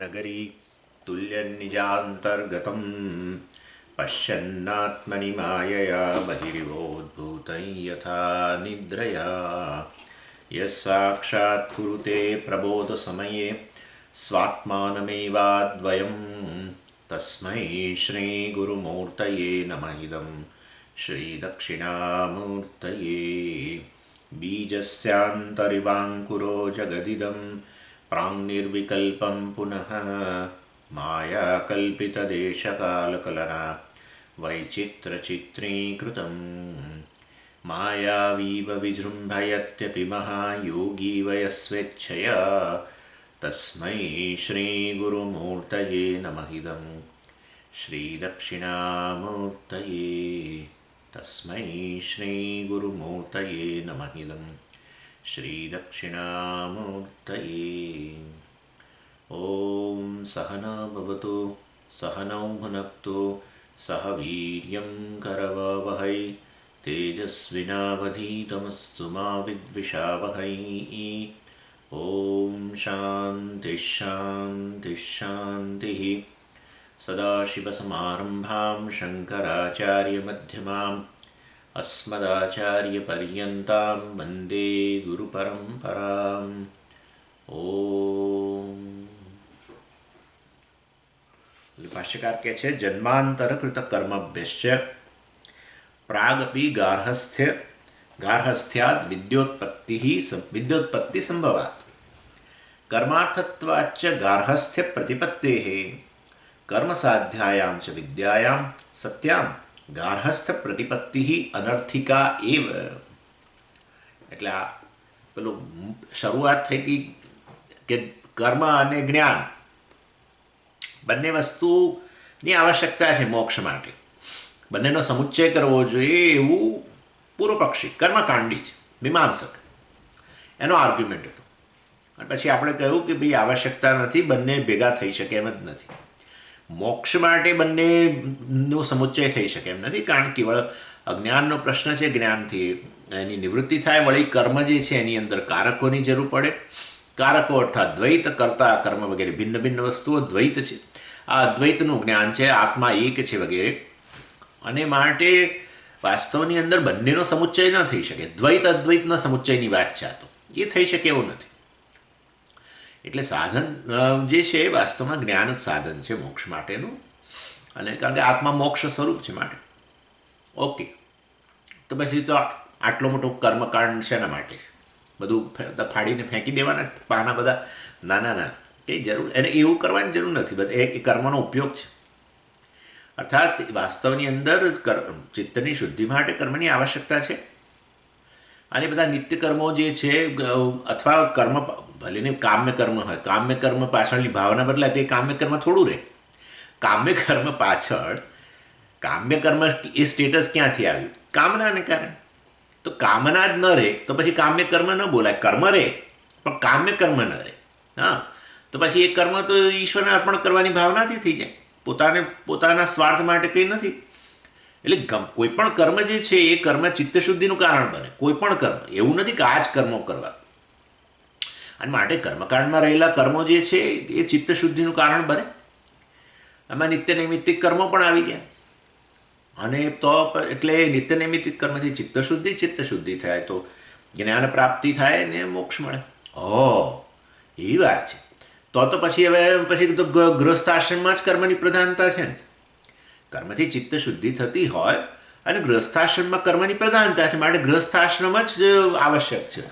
नगरी तुल्यनिजान्तर्गतं पश्यन्नात्मनि मायया बहिर्वोद्भूतं यथा निद्रया यः साक्षात् कुरुते प्रबोधसमये स्वात्मानमेवाद्वयं तस्मै श्रीगुरुमूर्तये नमः इदं श्रीदक्षिणामूर्तये बीजस्यान्तरिवाङ्कुरो जगदिदं प्राङ्निर्विकल्पं पुनः मायाकल्पितदेशकालकलना वैचित्रचित्रीकृतं मायावीव विजृम्भयत्यपि महायोगी वयस्वेच्छया तस्मै श्रीगुरुमूर्तये नमः इदं श्रीदक्षिणामूर्तये तस्मै श्रीगुरुमूर्तये नमः इदं श्रीदक्षिणामूर्तये। ॐ सहना भवतु सहनौ भुनक्तु सह वीर्यं करवावहै तेजस्विनावधीतमस्तु मा विद्विषावहै। ॐ शान्तिः शान्तिः शान्तिः। सदाशिवसमारम्भां शङ्कराचार्यमध्यमाम् अस्मदाचार्यपर्यन्तां वन्दे गुरुपरम्पराम्। ओम भाष्यकार के छे जन्मांतरकृत कर्मभ्यश्च प्रागपि गार्हस्थ्याद् विद्योत्पत्ति संभवात् कर्मार्थत्वाच्च गार्हस्थ्य प्रतिपत्तेः कर्मसाध्यायां च विद्यायां सत्यां गार्हस्थ प्रतिपत्ति अनर्थिका एव। એટલે આ પેલું શરૂઆત થઈ હતી કે કર્મ અને જ્ઞાન બંને વસ્તુની આવશ્યકતા છે મોક્ષ માટે, બંનેનો સમુચ્ચય કરવો જોઈએ એવું પૂર્વપક્ષી કર્મકાંડી છે મીમાંસક એનો આર્ગ્યુમેન્ટ હતો. અને પછી આપણે કહ્યું કે ભાઈ આવશ્યકતા નથી, બંને ભેગા થઈ શકે એમ જ નથી. મોક્ષ માટે બંનેનો સમુચ્ચય થઈ શકે એમ નથી, કારણ કે કેવળ અજ્ઞાનનો પ્રશ્ન છે, જ્ઞાનથી એની નિવૃત્તિ થાય. વળી કર્મ જે છે એની અંદર કારકોની જરૂર પડે. કારકો અર્થાત દ્વૈત, કરતા કર્મ વગેરે ભિન્ન ભિન્ન વસ્તુઓ દ્વૈત છે. આ અદ્વૈતનું જ્ઞાન છે, આત્મા એક છે વગેરે. અને માટે વાસ્તવની અંદર બંનેનો સમુચ્ચય ન થઈ શકે. દ્વૈત અદ્વૈતના સમુચ્ચયની વાત છે, આ તો એ થઈ શકે એવું નથી. એટલે સાધન જે છે વાસ્તવમાં જ્ઞાન જ સાધન છે મોક્ષ માટેનું. અને કારણ કે આત્મા મોક્ષ સ્વરૂપ છે માટે ઓકે. તો પછી તો આટલો મોટો કર્મકાંડ શેના માટે છે? બધું ફાડીને ફેંકી દેવાના પાના બધા? ના, કંઈ જરૂર એને એવું કરવાની જરૂર નથી. બધા એ કર્મનો ઉપયોગ છે. અર્થાત વાસ્તવની અંદર ચિત્તની શુદ્ધિ માટે કર્મની આવશ્યકતા છે. અને બધા નિત્ય કર્મો જે છે અથવા કર્મ ભલેને કામ્ય કર્મ હોય, કામ્ય કર્મ પાછળની ભાવના બદલાય તો એ કામ્ય કર્મ થોડું રહે. કામ્ય કર્મ પાછળ કામ્ય કર્મ એ સ્ટેટસ ક્યાંથી આવ્યું? કામનાને કારણે. તો કામના જ ન રહે તો પછી કામ્ય કર્મ ન બોલાય. કર્મ રહે પણ કામ્ય કર્મ ન રહે. હા, તો પછી એ કર્મ તો ઈશ્વરને અર્પણ કરવાની ભાવનાથી થઈ જાય, પોતાના સ્વાર્થ માટે કંઈ નથી. એટલે કોઈ પણ કર્મ જે છે એ કર્મ ચિત્તશુદ્ધિનું કારણ બને. કોઈ પણ કર્મ એવું નથી કે આ જ કર્મો કરવા. અને માટે કર્મકાંડમાં રહેલા કર્મો જે છે એ ચિત્તશુદ્ધિનું કારણ બને. આમાં નિત્ય નૈમિત્તિક કર્મો પણ આવી ગયા. અને તો એટલે નિત્ય નૈમિત્તિક કર્મથી ચિત્તશુદ્ધિ થાય તો જ્ઞાન પ્રાપ્તિ થાય ને મોક્ષ મળે. એવી વાત છે. તો પછી પછી તો ગૃહસ્થાશ્રમમાં જ કર્મની પ્રધાનતા છે ને. કર્મથી ચિત્તશુદ્ધિ થતી હોય અને ગૃહસ્થાશ્રમમાં કર્મની પ્રધાનતા છે, માટે ગૃહસ્થાશ્રમ જ આવશ્યક છે.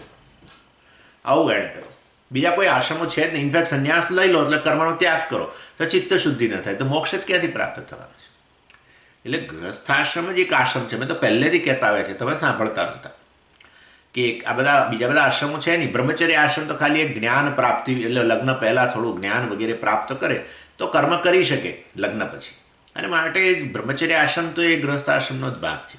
આવું એણે કહ્યું. બીજા કોઈ આશ્રમો છે જ નહીં. ઇનફેક્ટ સંન્યાસ લઈ લો એટલે કર્મનો ત્યાગ કરો તો ચિત્તશુદ્ધિ ન થાય તો મોક્ષ જ ક્યાંથી પ્રાપ્ત થવાનું છે? એટલે ગૃહસ્થાશ્રમ જ એક આશ્રમ છે. મેં તો પહેલેથી કહેતા આવ્યા છે, તમે સાંભળતા નહોતા કે આ બધા બીજા બધા આશ્રમો છે નહીં. બ્રહ્મચર્ય આશ્રમ તો ખાલી એક જ્ઞાન પ્રાપ્તિ, એટલે લગ્ન પહેલાં થોડું જ્ઞાન વગેરે પ્રાપ્ત કરે તો કર્મ કરી શકે લગ્ન પછી. અને માટે બ્રહ્મચર્ય આશ્રમ તો એ ગૃહસ્થાશ્રમનો જ ભાગ છે.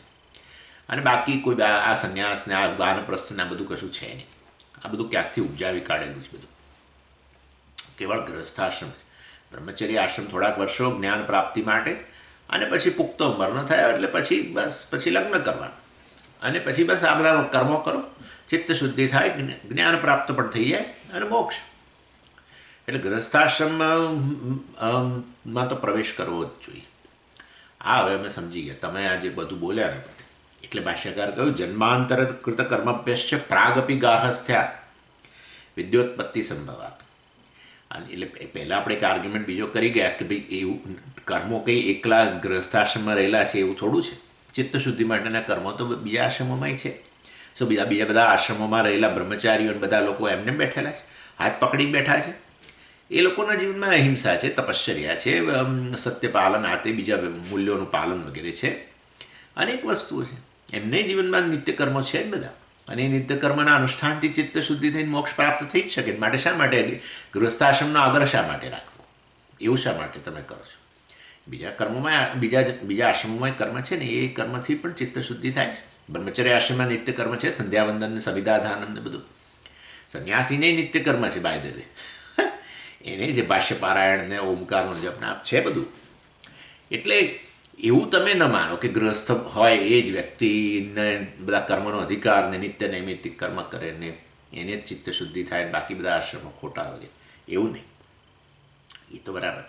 અને બાકી કોઈ આ સંન્યાસને આ વાનપ્રસ્થને આ બધું કશું છે નહીં. આ બધું ક્યાંકથી ઉપજાવી કાઢેલું છે બધું. કેવળ ગૃહસ્થાશ્રમ છે. બ્રહ્મચર્ય આશ્રમ થોડાક વર્ષો જ્ઞાન પ્રાપ્તિ માટે, અને પછી પુખ્ત ઉંમરનો થયા એટલે પછી લગ્ન કરવાનું. અને પછી બસ આ બધા કર્મો કરો, ચિત્ત શુદ્ધિ થાય, જ્ઞાન પ્રાપ્ત પણ થઈ જાય અને મોક્ષ. એટલે ગૃહસ્થાશ્રમમાં તો પ્રવેશ કરવો જ જોઈએ. આ હવે અમે સમજી ગયા તમે આજે બધું બોલ્યા ને પછી. એટલે ભાષ્યકાર કહ્યું જન્માંતર કૃત કર્મભ્યશ્ચ પ્રાગપી ગાર્હસ્થ્યાત વિદ્યોત્પત્તિ સંભવાત. અને એટલે પહેલાં આપણે એક આર્ગ્યુમેન્ટ બીજો કરી ગયા કે ભાઈ એવું કર્મો કંઈ એકલા ગૃહસ્થાશ્રમમાં રહેલા છે એવું થોડું છે. ચિત્તશુદ્ધિ માટેના કર્મો તો બીજા આશ્રમોમાંય છે. સો બીજા બધા આશ્રમોમાં રહેલા બ્રહ્મચારીઓ અને બધા લોકો એમને બેઠેલા છે, હાથ પકડીને બેઠા છે. એ લોકોના જીવનમાં અહિંસા છે, તપશ્ચર્યા છે, સત્યપાલન, આ તે બીજા મૂલ્યોનું પાલન વગેરે છે, અનેક વસ્તુઓ છે. એમને જીવનમાં નિત્યકર્મો છે જ બધા. અને એ નિત્યકર્મના અનુષ્ઠાનથી ચિત્ત શુદ્ધિ થઈને મોક્ષ પ્રાપ્ત થઈ જ શકે. માટે શા માટે ગૃહસ્થાશ્રમનો આગ્રહ શા માટે રાખવો? એવું શા માટે તમે કરો છો? બીજા કર્મોમાં બીજા આશ્રમોમાં કર્મ છે ને એ કર્મથી પણ ચિત્ત શુદ્ધિ થાય છે. બ્રહ્મચર્ય આશ્રમમાં નિત્યકર્મ છે, સંધ્યાવંદન, સવિદાધાનમ ને બધું. સંન્યાસીને નિત્યકર્મ છે બાય ધ વે. એને જે ભાષ્ય પારાયણ ને ઓમકારનો જપ આપ છે બધું. એટલે એવું તમે ન માનો કે ગૃહસ્થ હોય એ જ વ્યક્તિને બધા કર્મનો અધિકાર ને નિત્ય નૈમિત્તિક કર્મ કરે ને એને જ ચિત્ત શુદ્ધિ થાય ને બાકી બધા આશ્રમો ખોટા વગેરે. એવું નહીં. એ તો બરાબર.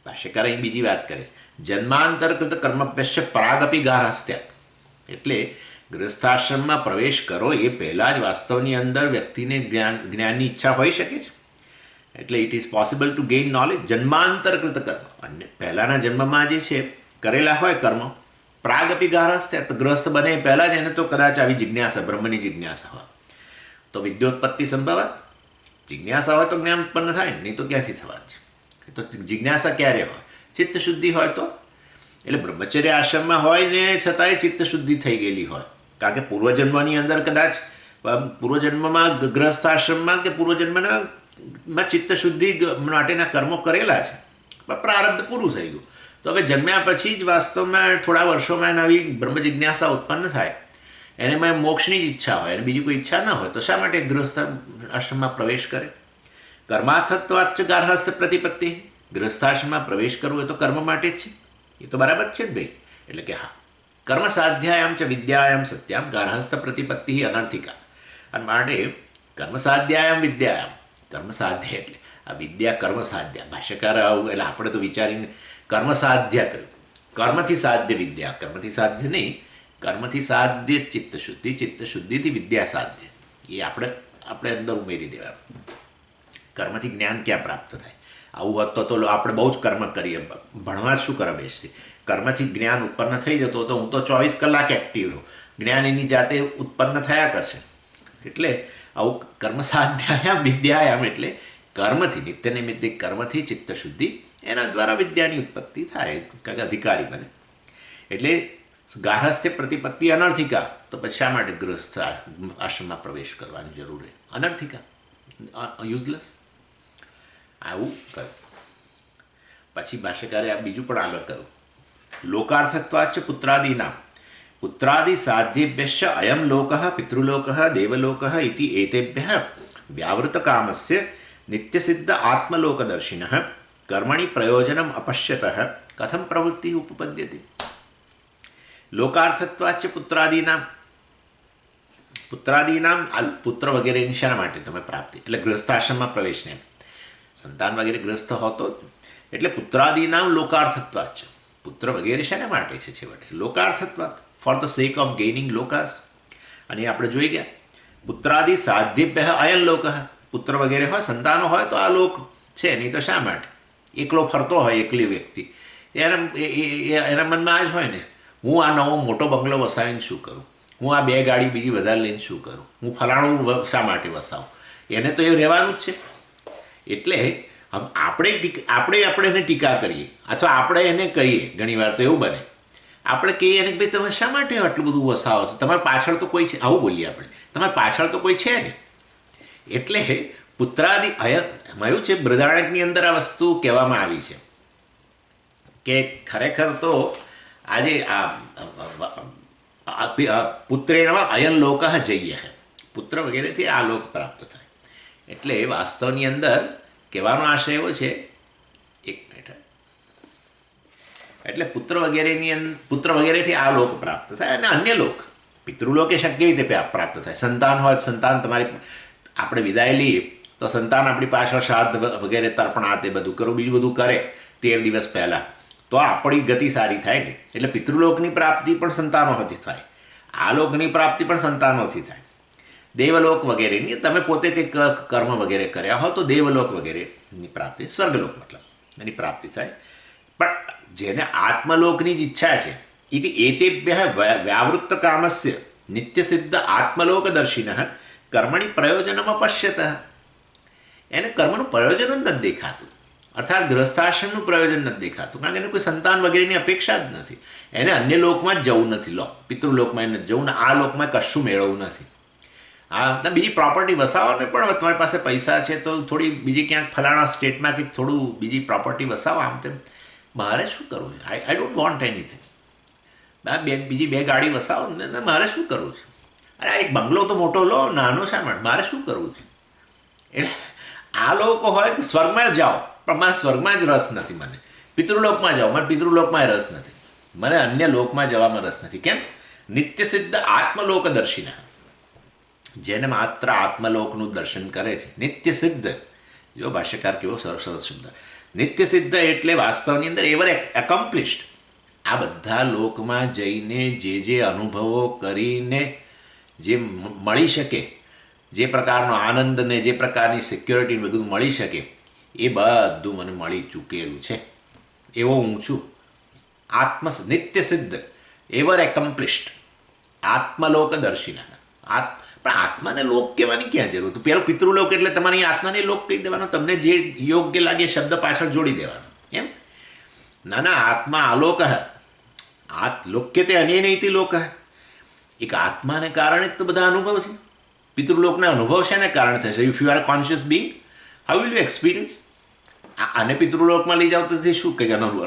ભાષ્યકાર અહીં બીજી વાત કરે છે જન્માંતરકૃત કર્મભ્યશ્ચ પ્રાગપી ગાર્હસ્થ્યાત. એટલે ગૃહસ્થાશ્રમમાં પ્રવેશ કરો એ પહેલાં જ વાસ્તવની અંદર વ્યક્તિને જ્ઞાનની ઈચ્છા હોઈ શકે છે. એટલે it is possible to gain knowledge. જન્માંતરકૃત કર્મ અને પહેલાંના જન્મમાં જે છે કરેલા હોય કર્મ પ્રાગપી ગાર્હસ્થ્યાત, તો ગ્રસ્થ બને એ પહેલાં જ એને તો કદાચ આવી જિજ્ઞાસા, બ્રહ્મની જિજ્ઞાસા હોય તો વિદ્યોત્પત્તિ સંભવાત. જિજ્ઞાસા હોય તો જ્ઞાન ઉત્પન્ન થાય, નહીં તો ક્યાંથી થવાનું છે? તો જિજ્ઞાસા ક્યારે હોય? ચિત્ત શુદ્ધિ હોય તો. એટલે બ્રહ્મચર્ય આશ્રમમાં હોય ને છતાંય ચિત્ત શુદ્ધિ થઈ ગયેલી હોય. કારણ કે પૂર્વજન્મની અંદર કદાચ પૂર્વજન્મમાં ગ્રહસ્થાશ્રમમાં કે પૂર્વજન્મમાં ચિત્ત શુદ્ધિ માટેના કર્મો કરેલા છે, પણ પ્રારબ્ધ પૂરું થઈ ગયું. તો હવે જન્મ્યા પછી જ વાસ્તવમાં થોડા વર્ષોમાં નવી બ્રહ્મ જિજ્ઞાસા ઉત્પન્ન થાય, એનેમાં મોક્ષની જ ઈચ્છા હોય અને બીજી કોઈ ઈચ્છા ન હોય, તો શા માટે ગૃહસ્થ આશ્રમમાં પ્રવેશ કરે? કર્માર્થત્વાચ્ચ ગાર્હસ્થ પ્રતિપત્તિ. ગૃહસ્થાશ્રમમાં પ્રવેશ કરવો એ તો કર્મ માટે જ છે. એ તો બરાબર છે જ ભાઈ. એટલે કે હા, કર્મ સાધ્યાયામ ચ વિદ્યાયામ સત્યામ ગાર્હસ્થ પ્રતિપત્તિ અનર્થિકા. અને માટે કર્મ સાધ્યાયામ વિદ્યાયામ, કર્મ સાધ્ય એટલે આ વિદ્યા કર્મ સાધ્ય. ભાષ્યકાર આવું એટલે આપણે તો વિચારીને કર્મ સાધ્ય કહ્યું. કર્મથી સાધ્ય વિદ્યા, કર્મથી સાધ્ય નહીં, કર્મથી સાધ્ય ચિત્ત શુદ્ધિ, ચિત્ત શુદ્ધિથી વિદ્યા સાધ્ય. એ આપણે અંદર ઉમેરી દેવા. કર્મથી જ્ઞાન ક્યાં પ્રાપ્ત થાય? આવું હોત તો આપણે બહુ જ કર્મ કરીએ, ભણવા શું કરે બેસથી. કર્મથી જ્ઞાન ઉત્પન્ન થઈ જતો તો હું તો 24 કલાક એક્ટિવ રહું, જ્ઞાન એની જાતે ઉત્પન્ન થયા કરશે. એટલે આવું કર્મ સાધ્યાયામ વિદ્યાયામ એટલે કર્મથી, નિત્ય નૈમિત્તિક કર્મથી ચિત્ત શુદ્ધિ, એના દ્વારા વિદ્યાની ઉત્પત્તિ થાય, કારણ કે અધિકારી બને. એટલે ગાર્હસ્થ્ય પ્રતિપત્તિ અનર્થિકા. તો પછી શા માટે ગૃહસ્થ આશ્રમમાં પ્રવેશ કરવાની જરૂર છે? અનર્થિકા, યુઝલેસ. આવું કહ્યું. પછી ભાષ્યકારે આ બીજું પણ આગળ કહ્યું લોકાર્થત્વાચ્ચ પુત્રાદીનામ પુત્રાદિ સાધ્યેભ્યશ્ચ અયમ લોકઃ પિતૃલોકઃ દેવલોકઃ ઇતિ એતેભ્યઃ વ્યાવૃતકામસ્ય નિત્યસિદ્ધ આત્મલોકદર્શિનઃ કર્મણિ પ્રયોજનમ અપશ્યતઃ કથમ પ્રવૃત્તિ ઉપપદ્યતે. લોકાર્થત્વાચ્ચ પુત્રાદીનામ, પુત્ર વગેરેની શા માટે તમે પ્રાપ્તિ? એટલે ગૃહસ્થાશ્રમમાં પ્રવેશને સંતાન વગેરે ગ્રસ્ત હોતો એટલે પુત્રાદિનામ લોકાર્થત્વાચ. પુત્ર વગેરે શાના માટે છે છેવટે? લોકાર્થત્વાત, ફોર ધ સેક ઓફ ગેઇનિંગ લોકાસ. અને આપણે જોઈ ગયા પુત્રાદિ સાધ્યેભ્યઃ અયન લોકઃ. પુત્ર વગેરે હોય, સંતાનો હોય તો આ લોક છે, નહીં તો શા માટે? એકલો ફરતો હોય, એકલી વ્યક્તિ, એના મનમાં આ જ હોય ને, હું આ નવો મોટો બંગલો વસાવીને શું કરું? હું આ 2 ગાડી બીજી વધારે લઈને શું કરું? હું ફલાણું શા માટે વસાવું? એને તો એ રહેવાનું જ છે. એટલે આપણે એને ટીકા કરીએ અથવા આપણે એને કહીએ, ઘણીવાર તો એવું બને, આપણે કહીએ એને ભાઈ તમે શા માટે આટલું બધું વસાવો છો? તમારી પાછળ તો કોઈ છે, આવું બોલીએ આપણે, તમારી પાછળ તો કોઈ છે નહીં. એટલે પુત્રાદિ એમાં એવું છે, બૃહદારણ્યકની અંદર આ વસ્તુ કહેવામાં આવી છે કે ખરેખર તો આજે પુત્રેણ અયન લોક જઈએ, પુત્ર વગેરેથી આ લોક પ્રાપ્ત થાય. એટલે વાસ્તવની અંદર કહેવાનો આશય એવો છે, એક મિનિટ, એટલે પુત્ર વગેરેથી આ લોક પ્રાપ્ત થાય અને અન્ય લોક પિતૃલોકે કેવી રીતે પ્રાપ્ત થાય? સંતાન હોય, સંતાન તમારી આપણે વિદાય લઈએ તો સંતાન આપણી પાછળ શ્રાદ્ધ વગેરે તર્પણ આ તે બધું કરું, બીજું બધું કરે 13 દિવસ પહેલાં, તો આપણી ગતિ સારી થાય ને. એટલે પિતૃલોકની પ્રાપ્તિ પણ સંતાનોથી થાય, આ લોકની પ્રાપ્તિ પણ સંતાનોથી થાય. દેવલોક વગેરેની તમે પોતે કંઈક કર્મ વગેરે કર્યા હો તો દેવલોક વગેરેની પ્રાપ્તિ, સ્વર્ગલોક મતલબ એની પ્રાપ્તિ થાય. પણ જેને આત્મલોકની જ ઈચ્છા છે, ઇતિ એતેભ્યઃ વ્યાવૃત્ત કામસ્ય નિત્યસિદ્ધ આત્મલોકદર્શિનઃ કર્મણી પ્રયોજનમ પશ્યત. એને કર્મનું પ્રયોજન જ નથી દેખાતું, અર્થાત ગૃહસ્થાશ્રમનું પ્રયોજન નથી દેખાતું, કારણ કે એને કોઈ સંતાન વગેરેની અપેક્ષા જ નથી. એને અન્ય લોકમાં જ જવું નથી, પિતૃલોકમાં એને જવું ને આ લોકમાં કશું મેળવવું નથી. તમે બીજી પ્રોપર્ટી વસાવો ને, પણ તમારી પાસે પૈસા છે તો થોડી બીજી ક્યાંક ફલાણા સ્ટેટમાં કંઈક થોડું બીજી પ્રોપર્ટી વસાવો, આમ તેમ. મારે શું કરવું છે? I don't want anything. બીજી 2 ગાડી વસાવો ને, મારે શું કરવું છે? અરે એક બંગલો તો મોટો લો, નાનો શા માટે? મારે શું કરવું છે? એટલે આ લોકો હોય કે સ્વર્ગમાં જાઓ, પણ મારે સ્વર્ગમાં જ રસ નથી, મને પિતૃલોકમાં જાઓ, મને પિતૃલોકમાં રસ નથી, મને અન્ય લોકમાં જવામાં રસ નથી. કેમ? નિત્યસિદ્ધ આત્મલોકદર્શિના, જેને માત્ર આત્મલોકનું દર્શન કરે છે, નિત્યસિદ્ધ. જો ભાષ્યકાર કેવો સરસ શબ્દ, નિત્યસિદ્ધ એટલે વાસ્તવની અંદર એવર એકોમ્પ્લિશ્ડ. આ બધા લોકમાં જઈને જે અનુભવો કરીને જે મળી શકે, જે પ્રકારનો આનંદ ને જે પ્રકારની સિક્યોરિટી બધું મળી શકે, એ બધું મને મળી ચૂકેલું છે, એવો હું છું. નિત્યસિદ્ધ, એવર એકોમ્પ્લિશ્ડ, આત્મલોકદર્શિના. પણ આત્માને લોક કહેવાની ક્યાં જરૂર? તો પેલો પિતૃલોક એટલે તમારી આત્માને લોક કહી દેવાનો, તમને જે યોગ્ય લાગે શબ્દ પાછળ જોડી દેવાનો. એમ ના, આત્મા આલોક લોક્યતે અનેનૈતિ લોક. એક આત્માને કારણે જ તો બધા અનુભવ છે. પિતૃલોકના અનુભવ છે ને કારણે થશે. If you are conscious Bing, how will you experience? આને પિતૃલોકમાં લઈ જાવ તો શું કંઈક અનુભવ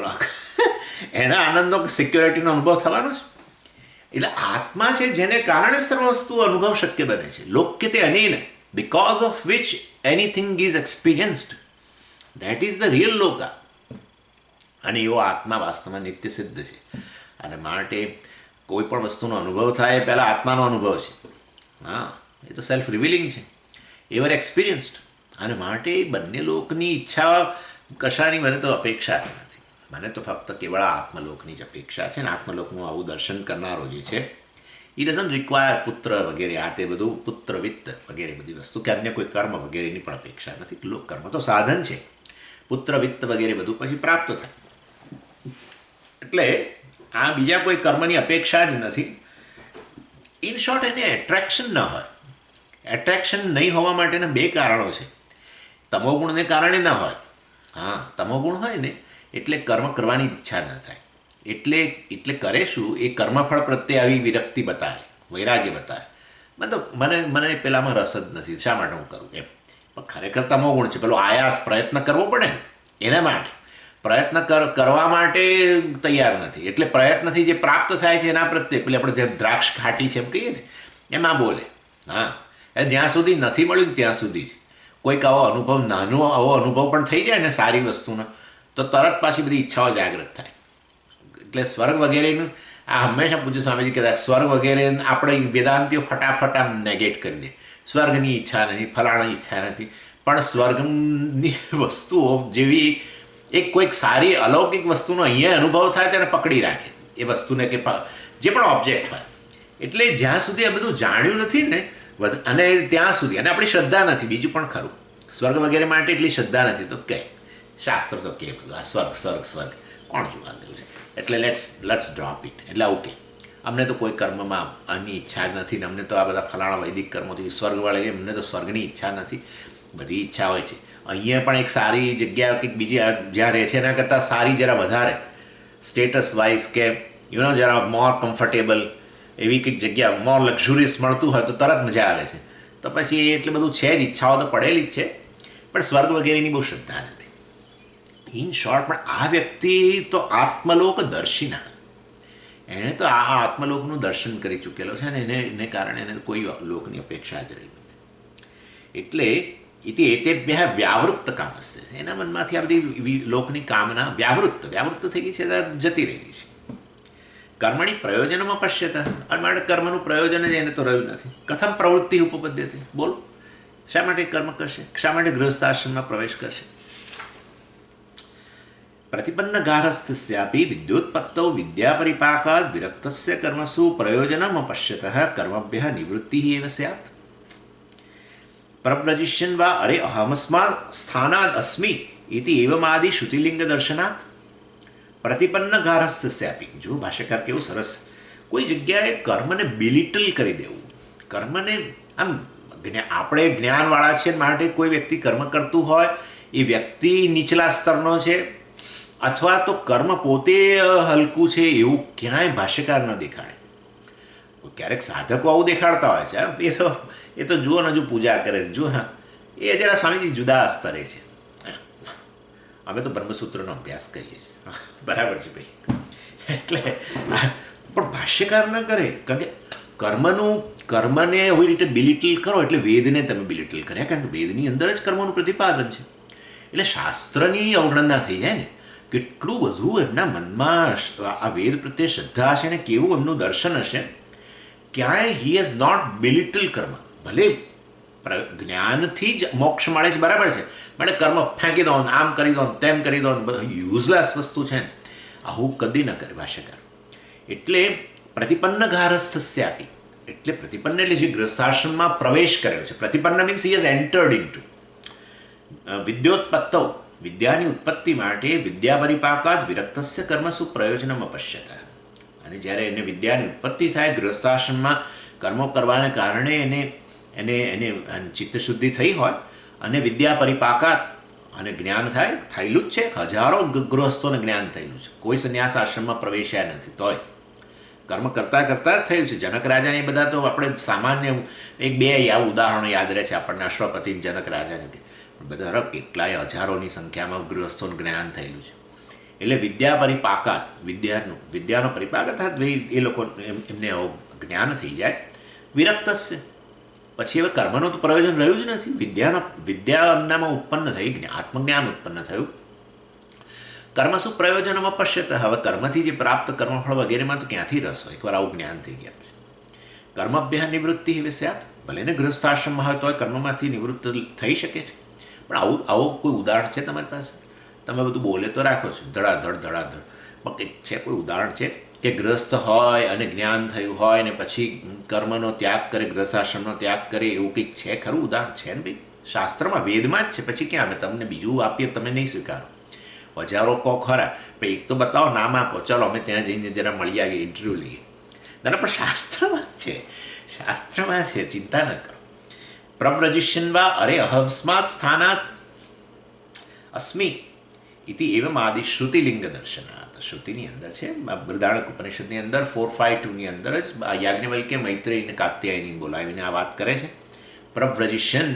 એના આનંદનો સિક્યોરિટીનો અનુભવ થવાનો છે. એટલે આત્મા છે જેને કારણે સર્વ વસ્તુ અનુભવ શક્ય બને છે. લોક્યતે અનેન, because of which anything is experienced, that is the real લોકા. અને એવો આત્મા વાસ્તવમાં નિત્ય સિદ્ધ છે. અને માટે કોઈ પણ વસ્તુનો અનુભવ થાય એ પહેલાં આત્માનો અનુભવ છે. હા, એ તો સેલ્ફ રિવીલિંગ છે, એવર એક્સપિરિયન્સ્ડ. અને માટે બંને લોકની ઈચ્છા કશાની મને તો અપેક્ષા નથી. મને તો ફક્ત કેવળ આત્મલોકની જ અપેક્ષા છે. ને આત્મલોકનું આવું દર્શન કરનારો જે છે, એ ડઝન્ટ રિક્વાયર પુત્ર વગેરે આ તે બધું, પુત્ર વિત્ત વગેરે બધી વસ્તુ, કે અન્ય કોઈ કર્મ વગેરેની પણ અપેક્ષા નથી. લોક કર્મ તો સાધન છે, પુત્ર વિત્ત વગેરે બધું પછી પ્રાપ્ત થાય. એટલે આ બીજા કોઈ કર્મની અપેક્ષા જ નથી. ઇન શોર્ટ, એને એટ્રેક્શન ન હોય. એટ્રેક્શન નહીં હોવા માટેના 2 કારણો છે. તમોગુણને કારણે ન હોય. હા, તમોગુણ હોય ને એટલે કર્મ કરવાની ઈચ્છા ન થાય. એટલે કરે શું? એ કર્મફળ પ્રત્યે આવી વિરક્તિ બતાવે, વૈરાગ્ય બતાવે. મને પેલામાં રસ જ નથી, શા માટે હું કરું એમ. પણ ખરેખર તમોગુણ છે. પેલો આયાસ, પ્રયત્ન કરવો પડે ને, એના માટે પ્રયત્ન કરવા માટે તૈયાર નથી. એટલે પ્રયત્નથી જે પ્રાપ્ત થાય છે એના પ્રત્યે પેલી આપણે જે દ્રાક્ષ ખાટી છે એમ કહીએ ને, એમાં બોલે. હા, જ્યાં સુધી નથી મળ્યું ત્યાં સુધી જ. કોઈક આવો અનુભવ, નાનો આવો અનુભવ પણ થઈ જાય ને સારી વસ્તુનો, તો તરત પાછી બધી ઈચ્છાઓ જાગૃત થાય. એટલે સ્વર્ગ વગેરેનું આ હંમેશા પૂજ્ય સ્વામીજી કહેતા, સ્વર્ગ વગેરે આપણે વેદાંતિઓ ફટાફટ આમ નેગેટ કરી દે. સ્વર્ગની ઈચ્છા નથી, ફલાણાની ઈચ્છા નથી. પણ સ્વર્ગની વસ્તુઓ જેવી એક કોઈક સારી અલૌકિક વસ્તુનો અહીંયા અનુભવ થાય તેને પકડી રાખે એ વસ્તુને, કે જે પણ ઓબ્જેક્ટ હોય. એટલે જ્યાં સુધી આ બધું જાણ્યું નથી ને, અને ત્યાં સુધી, અને આપણી શ્રદ્ધા નથી. બીજું પણ ખરું, સ્વર્ગ વગેરે માટે એટલી શ્રદ્ધા નથી. તો કે શાસ્ત્ર તો કે બધું આ સ્વર્ગ કોણ જોવા ગયું છે? એટલે લેટ્સ ડ્રોપ ઇટ. એટલે ઓકે, અમને તો કોઈ કર્મમાં આની ઈચ્છા નથી ને, અમને તો આ બધા ફલાણા વૈદિક કર્મોથી સ્વર્ગ વળે, અમને તો સ્વર્ગની ઈચ્છા નથી. બધી ઈચ્છા હોય છે. અહીંયા પણ એક સારી જગ્યા કંઈક બીજી જ્યાં રહે છે એના કરતાં સારી જરા વધારે સ્ટેટસ વાઇઝ, કે જરા મોર કમ્ફર્ટેબલ એવી કંઈક જગ્યા, મોર લક્ઝુરિયસ મળતું હોય તો તરત મજા આવે છે. તો પછી એટલું બધું છે જ, ઈચ્છાઓ તો પડેલી જ છે. પણ સ્વર્ગ વગેરેની બહુ શ્રદ્ધા નથી. ઇન શોર્ટ, પણ આ વ્યક્તિ તો આત્મલોક દર્શિના, એણે તો આ આત્મલોકનું દર્શન કરી ચૂકેલો છે ને એને કારણે એને કોઈ લોકની અપેક્ષા જ રહી નથી. એટલે એતેભ્યઃ વ્યાવૃત્ત કામસ્ય, એના મનમાંથી આ બધી લોકની કામના વ્યાવૃત્ત થઈ ગઈ છે, જતી રહેલી છે. કર્મણી પ્રયોજનમાં પશ્યત, અને માટે કર્મનું પ્રયોજન જ એને તો રહ્યું નથી. કથમ પ્રવૃત્તિ ઉપપદ્યતે, બોલો શા માટે કર્મ કરશે? શા માટે ગૃહસ્થાશ્રમમાં પ્રવેશ કરશે? પ્રતિપન્ન ગારસ્થસ્યાપી વિદ્યોત્પત્તૌ વિદ્યાપરિપાકાદ વિરક્તસ્ય કર્મસુ પ્રયોજનમ પશ્યતઃ કર્મભ્યઃ નિવૃત્તિઃ એવ સ્યાત. પ્રવ્રજિષ્યન વા અરે અહમસ્માદ સ્થાનાદ અસ્મિ ઇતિ એવમાદિ શ્રુતિલિંગ દર્શનાત પ્રતિપન્ન ગારસ્થસ્યાપી. જો ભાષ્યકાર કેવું સરસ, કોઈ જગ્યાએ કર્મને બિલિટલ કરી દેવું, કર્મને આમ આપણે જ્ઞાનવાળા છે માટે કોઈ વ્યક્તિ કર્મ કરતું હોય એ વ્યક્તિ નીચલા સ્તરનો છે અથવા તો કર્મ પોતે હલકું છે એવું ક્યાંય ભાષ્યકાર ન દેખાડે. ક્યારેક સાધકો આવું દેખાડતા હોય છે, એ તો જુઓ ને હજુ પૂજા કરે છે, જુઓ હા એ જરા સ્વામીજી જુદા સ્તરે છે, અમે તો બ્રહ્મસૂત્રનો અભ્યાસ કરીએ છીએ, બરાબર છે ભાઈ. એટલે પણ ભાષ્યકાર ન કરે, કારણ કે કર્મને એવી રીતે બિલિટલ કરો એટલે વેદને તમે બિલિટલ કર્યા, કારણ કે વેદની અંદર જ કર્મનું પ્રતિપાદન છે. એટલે શાસ્ત્રની અવગણના થઈ જાય ને. કેટલું બધું એમના મનમાં આ વેદ પ્રત્યે શ્રદ્ધા હશે ને કેવું એમનું દર્શન હશે. ક્યાંય હી હેઝ નોટ બિલિટલ કર્મ. ભલે જ્ઞાનથી જ મોક્ષ મળે છે, બરાબર છે, માટે કર્મ ફેંકી દો, આમ કરી દો, તેમ કરી દો, યુઝલેસ વસ્તુ છે ને, આવું કદી ન કરે ભાષ્યકાર. એટલે પ્રતિપન્ન ગારસ્થસ્યાપી, એટલે પ્રતિપન્ન એટલે જે ગૃહસ્થાશ્રમમાં પ્રવેશ કરેલો છે. પ્રતિપન્ન means he has entered into વિદ્યોત્પત્તૌ, વિદ્યાની ઉત્પત્તિ માટે વિદ્યાપરિપાકાદ વિરક્તસ્ય કર્મસુ પ્રયોજનમ અપશ્યત. અને જ્યારે એને વિદ્યાની ઉત્પત્તિ થાય, ગૃહસ્થાશ્રમમાં કર્મો કરવાને કારણે એને ચિત્તશુદ્ધિ થઈ હોય અને વિદ્યા પરિપાકાત અને જ્ઞાન થયેલું જ છે. હજારો ગૃહસ્થોને જ્ઞાન થયેલું છે, કોઈ સંન્યાસ આશ્રમમાં પ્રવેશ્યા નથી, તોય કર્મ કરતાં કરતાં જ થયું છે. જનક રાજાને એ બધા તો આપણે સામાન્ય એક બે આવું ઉદાહરણો યાદ રહે છે આપણને, અશ્વપતિ જનક રાજાને, બધા કેટલાય હજારોની સંખ્યામાં ગૃહસ્થોનું જ્ઞાન થયેલું છે. એટલે વિદ્યા પરિપાકાત, વિદ્યાનો પરિપાક થાય એ લોકો એમને જ્ઞાન થઈ જાય. વિરક્તસ્ય, પછી હવે કર્મનું તો પ્રયોજન રહ્યું જ નથી. વિદ્યા એમનામાં ઉત્પન્ન થઈ, આત્મજ્ઞાન ઉત્પન્ન થયું. કર્મ શું પ્રયોજનમાં અપશ્યત. હવે કર્મથી જે પ્રાપ્ત કર્મફળ વગેરેમાં તો ક્યાંથી રસ હોય? એકવાર આવું જ્ઞાન થઈ ગયા પછી કર્મભ્યઃ નિવૃત્તિ હવે સ્યાત. ભલે ને ગૃહસ્થાશ્રમમાં હોય તો કર્મમાંથી નિવૃત્ત થઈ શકે છે. પણ આવું કોઈ ઉદાહરણ છે તમારી પાસે? તમે બધું બોલે તો રાખો છો ધડાધડ, પણ કંઈક છે કોઈ ઉદાહરણ છે કે ગ્રસ્ત હોય અને જ્ઞાન થયું હોય ને પછી કર્મનો ત્યાગ કરે, ગૃહસ્થાશ્રમનો ત્યાગ કરે, એવું કંઈક છે ખરું ઉદાહરણ? છે ને ભાઈ, શાસ્ત્રમાં વેદમાં જ છે. પછી ક્યાં અમે તમને બીજું આપીએ તમે નહીં સ્વીકારો? હજારો કહો ખરા, પણ એક તો બતાવો, નામ આપો, ચાલો અમે ત્યાં જઈને જરા મળી આવીએ, ઇન્ટરવ્યૂ લઈએ. ના પણ શાસ્ત્રમાં જ છે, શાસ્ત્રમાં છે, ચિંતા ન કરો. પ્રવ્રજિષ્યન વા અરે અહસ્માત સ્થાનાત અસ્મિ ઇતિ એવમ આદિ શ્રુતિલિંગ દર્શનાત. શ્રુતિની અંદર છે, બૃહદારણ્યક ઉપનિષદની અંદર 452ની અંદર જ યાજ્ઞવલ્ક્ય મૈત્રેયી અને કાત્યાયની બોલાવીને આ વાત કરે છે. પ્રવ્રજિષ્યન,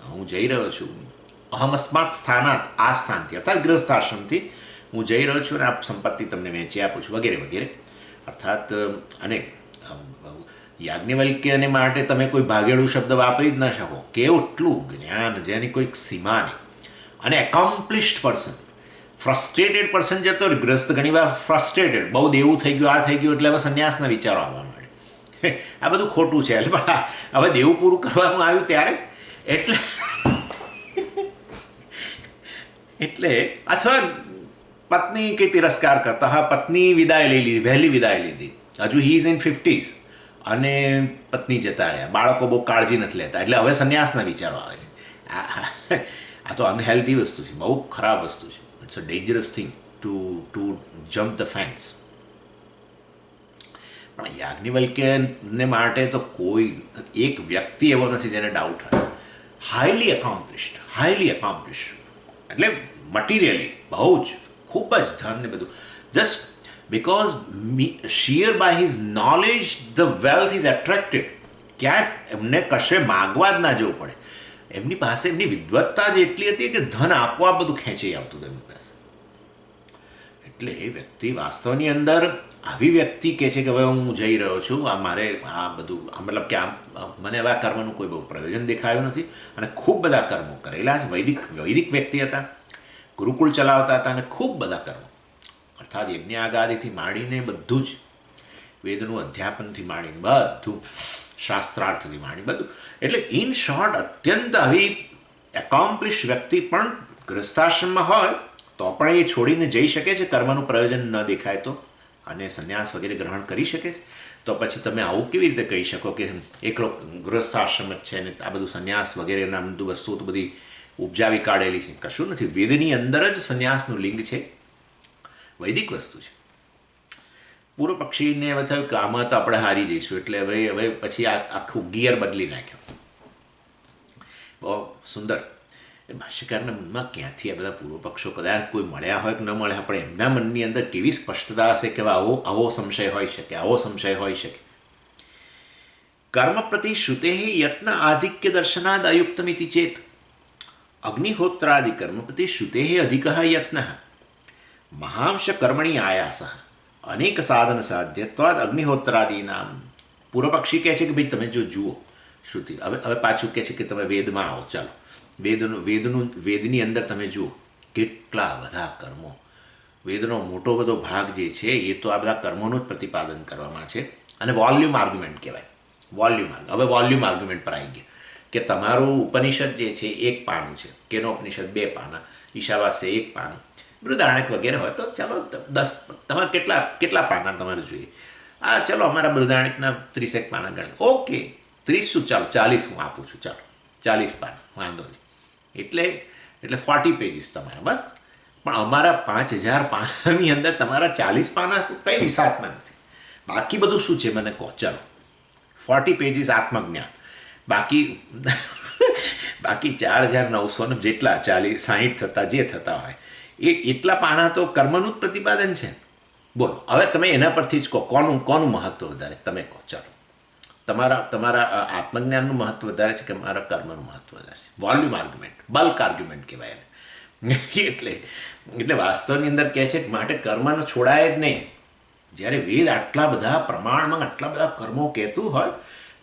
હું જઈ રહ્યો છું, અહમસ્માત સ્થાનાત, આ સ્થાનથી અર્થાત ગૃહસ્થાશ્રમથી હું જઈ રહ્યો છું અને આ સંપત્તિ તમને વહેંચી આપું છું વગેરે વગેરે. અર્થાત અને યાજ્ઞવલ્ક્યને માટે તમે કોઈ ભાગેડું શબ્દ વાપરી જ ન શકો. કેટલું જ્ઞાન જેની કોઈક સીમા નહીં. અને એકોમ્પ્લિશ્ડ પર્સન, ફ્રસ્ટ્રેટેડ પર્સન જતો હોય. ગ્રસ્ત ઘણીવાર ફ્રસ્ટ્રેટેડ, બહુ દેવું થઈ ગયું, આ થઈ ગયું, એટલે હવે સંન્યાસના વિચારો આવવા માંડે. આ બધું ખોટું છે. એટલે હવે દેવું પૂરું કરવાનું આવ્યું ત્યારે એટલે અથવા પત્ની કે તિરસ્કાર કરતા, હા પત્ની વિદાય લઈ લીધી, વહેલી વિદાય લીધી, હજુ હી ઇઝ ઇન 50s અને પત્ની જતા રહ્યા, બાળકો બહુ કાળજી નથી લેતા, એટલે હવે સંન્યાસના વિચારો આવે છે. આ તો અનહેલ્ધી વસ્તુ છે, બહુ ખરાબ વસ્તુ છે. It's a dangerous thing to jump the fence. પણ યાજ્ઞવલ્ક્યને માટે તો કોઈ એક વ્યક્તિ એવો નથી જેને ડાઉટ હોય. હાઈલી એકોમ્પ્લિશ્ડ એટલે મટીરિયલી બહુ જ ખૂબ જ ધન ને બધું, just because sheer by his knowledge the wealth is attracted. ક્યાંય એમને કશે માગવા જ ના જવું પડે. એમની પાસે એમની વિદ્વત્તા જ એટલી હતી કે ધન આપવા બધું ખેંચી આવતું હતું એમની પાસે. એટલે એ વ્યક્તિ વાસ્તવની અંદર આવી વ્યક્તિ કહે છે કે હવે હું જઈ રહ્યો છું, આ મારે આ બધું મતલબ કે મને હવે આ કર્મનું કોઈ બહુ પ્રયોજન દેખાયું નથી, અને ખૂબ બધા કર્મો કરેલા છે. વૈદિક વ્યક્તિ હતા, ગુરુકુળ ચલાવતા હતા, અને ખૂબ બધા કર્મો અર્થાત યજ્ઞાગાદિથી માંડીને બધું જ, વેદનું અધ્યાપનથી માંડીને બધું શાસ્ત્રાર્થથી માંડી બધું. એટલે ઇન શોર્ટ અત્યંત આવી એકોમ્પ્લિશ વ્યક્તિ પણ ગૃહસ્થાશ્રમમાં હોય તો પણ એ છોડીને જઈ શકે છે કર્મનું પ્રયોજન ન દેખાય તો, અને સંન્યાસ વગેરે ગ્રહણ કરી શકે છે. તો પછી તમે આવું કેવી રીતે કહી શકો કે એકલો ગૃહસ્થાશ્રમ જ છે ને આ બધું સંન્યાસ વગેરેના બધું વસ્તુઓ તો બધી ઉપજાવી કાઢેલી છે? કશું નથી. વેદની અંદર જ સંન્યાસનું લિંગ છે, વૈદિક વસ્તુ છે. પૂર્વ પક્ષીને હવે થયું કે આમાં તો આપણે હારી જઈશું, એટલે હવે પછી આખું ગિયર બદલી નાખ્યો. બહુ સુંદર. ભાષ્યકારના મનમાં ક્યાંથી આ બધા પૂર્વ પક્ષો કદાચ કોઈ મળ્યા હોય કે ન મળ્યા, પણ એમના મનની અંદર કેવી સ્પષ્ટતા હશે કે આવો સંશય હોઈ શકે, આવો સંશય હોઈ શકે. કર્મ પ્રતિ શ્રુતે યત્ન આધિક્ય દર્શનાદ અયુક્તમિતિ ચેત અગ્નિહોત્રાદિ કર્મ પ્રતિ શ્રુતે અધિક યત્ન મહાંશ કર્મણી આયાસ અનેક સાધન સાધ્યત્વાદ અગ્નિહોત્રાદિનામ. પૂર્વ પક્ષી કહે છે કે ભાઈ તમે જો જુઓ શ્રુતિ, હવે પાછું કહે છે કે તમે વેદમાં આવો, ચાલો વેદની અંદર તમે જુઓ કેટલા બધા કર્મો. વેદનો મોટો બધો ભાગ જે છે એ તો આ બધા કર્મોનું જ પ્રતિપાદન કરવામાં છે, અને વોલ્યુમ આર્ગ્યુમેન્ટ કહેવાય. હવે વોલ્યુમ આર્ગ્યુમેન્ટ પર આવી ગયા કે તમારું ઉપનિષદ જે છે 1 પાનું છે, કેનોપનિષદ 2 પાના, ઈશાવાસ્ય 1 પાનું, બૃહદારણ્યક વગેરે હોય તો ચાલો 10, તમારે કેટલા પાના તમારે જોઈએ? ચલો અમારા બૃહદારણ્યકના 30 પાના ગણે. ઓકે 30 શું, ચાલો 40 હું આપું છું, ચાલો 40 પાના, વાંધો નહીં. એટલે 40 પેજીસ તમારા, બસ. પણ અમારા 5000 પાનાની અંદર તમારા 40 પાના કંઈ વિસાતમાં નથી. બાકી બધું શું છે મને કહો. ચાલો 40 પેજીસ આત્મજ્ઞાન, બાકી 4900 જેટલા 60 થતા જે થતા હોય એટલા પાના તો કર્મનું જ પ્રતિપાદન છે. બોલો હવે તમે એના પરથી જ કહો કોનું મહત્વ વધારે, તમે કહો. ચાલો તમારા આત્મજ્ઞાનનું મહત્વ વધારે છે કે મારા કર્મનું મહત્વ વધારે છે? વોલ્યુમ આર્ગ્યુમેન્ટ, બલ્ક આર્ગ્યુમેન્ટ કહેવાય એને. એટલે વાસ્તવની અંદર કહે છે કે માટે કર્મનો છોડાય જ નહીં. જ્યારે વેદ આટલા બધા પ્રમાણમાં આટલા બધા કર્મો કહેતું હોય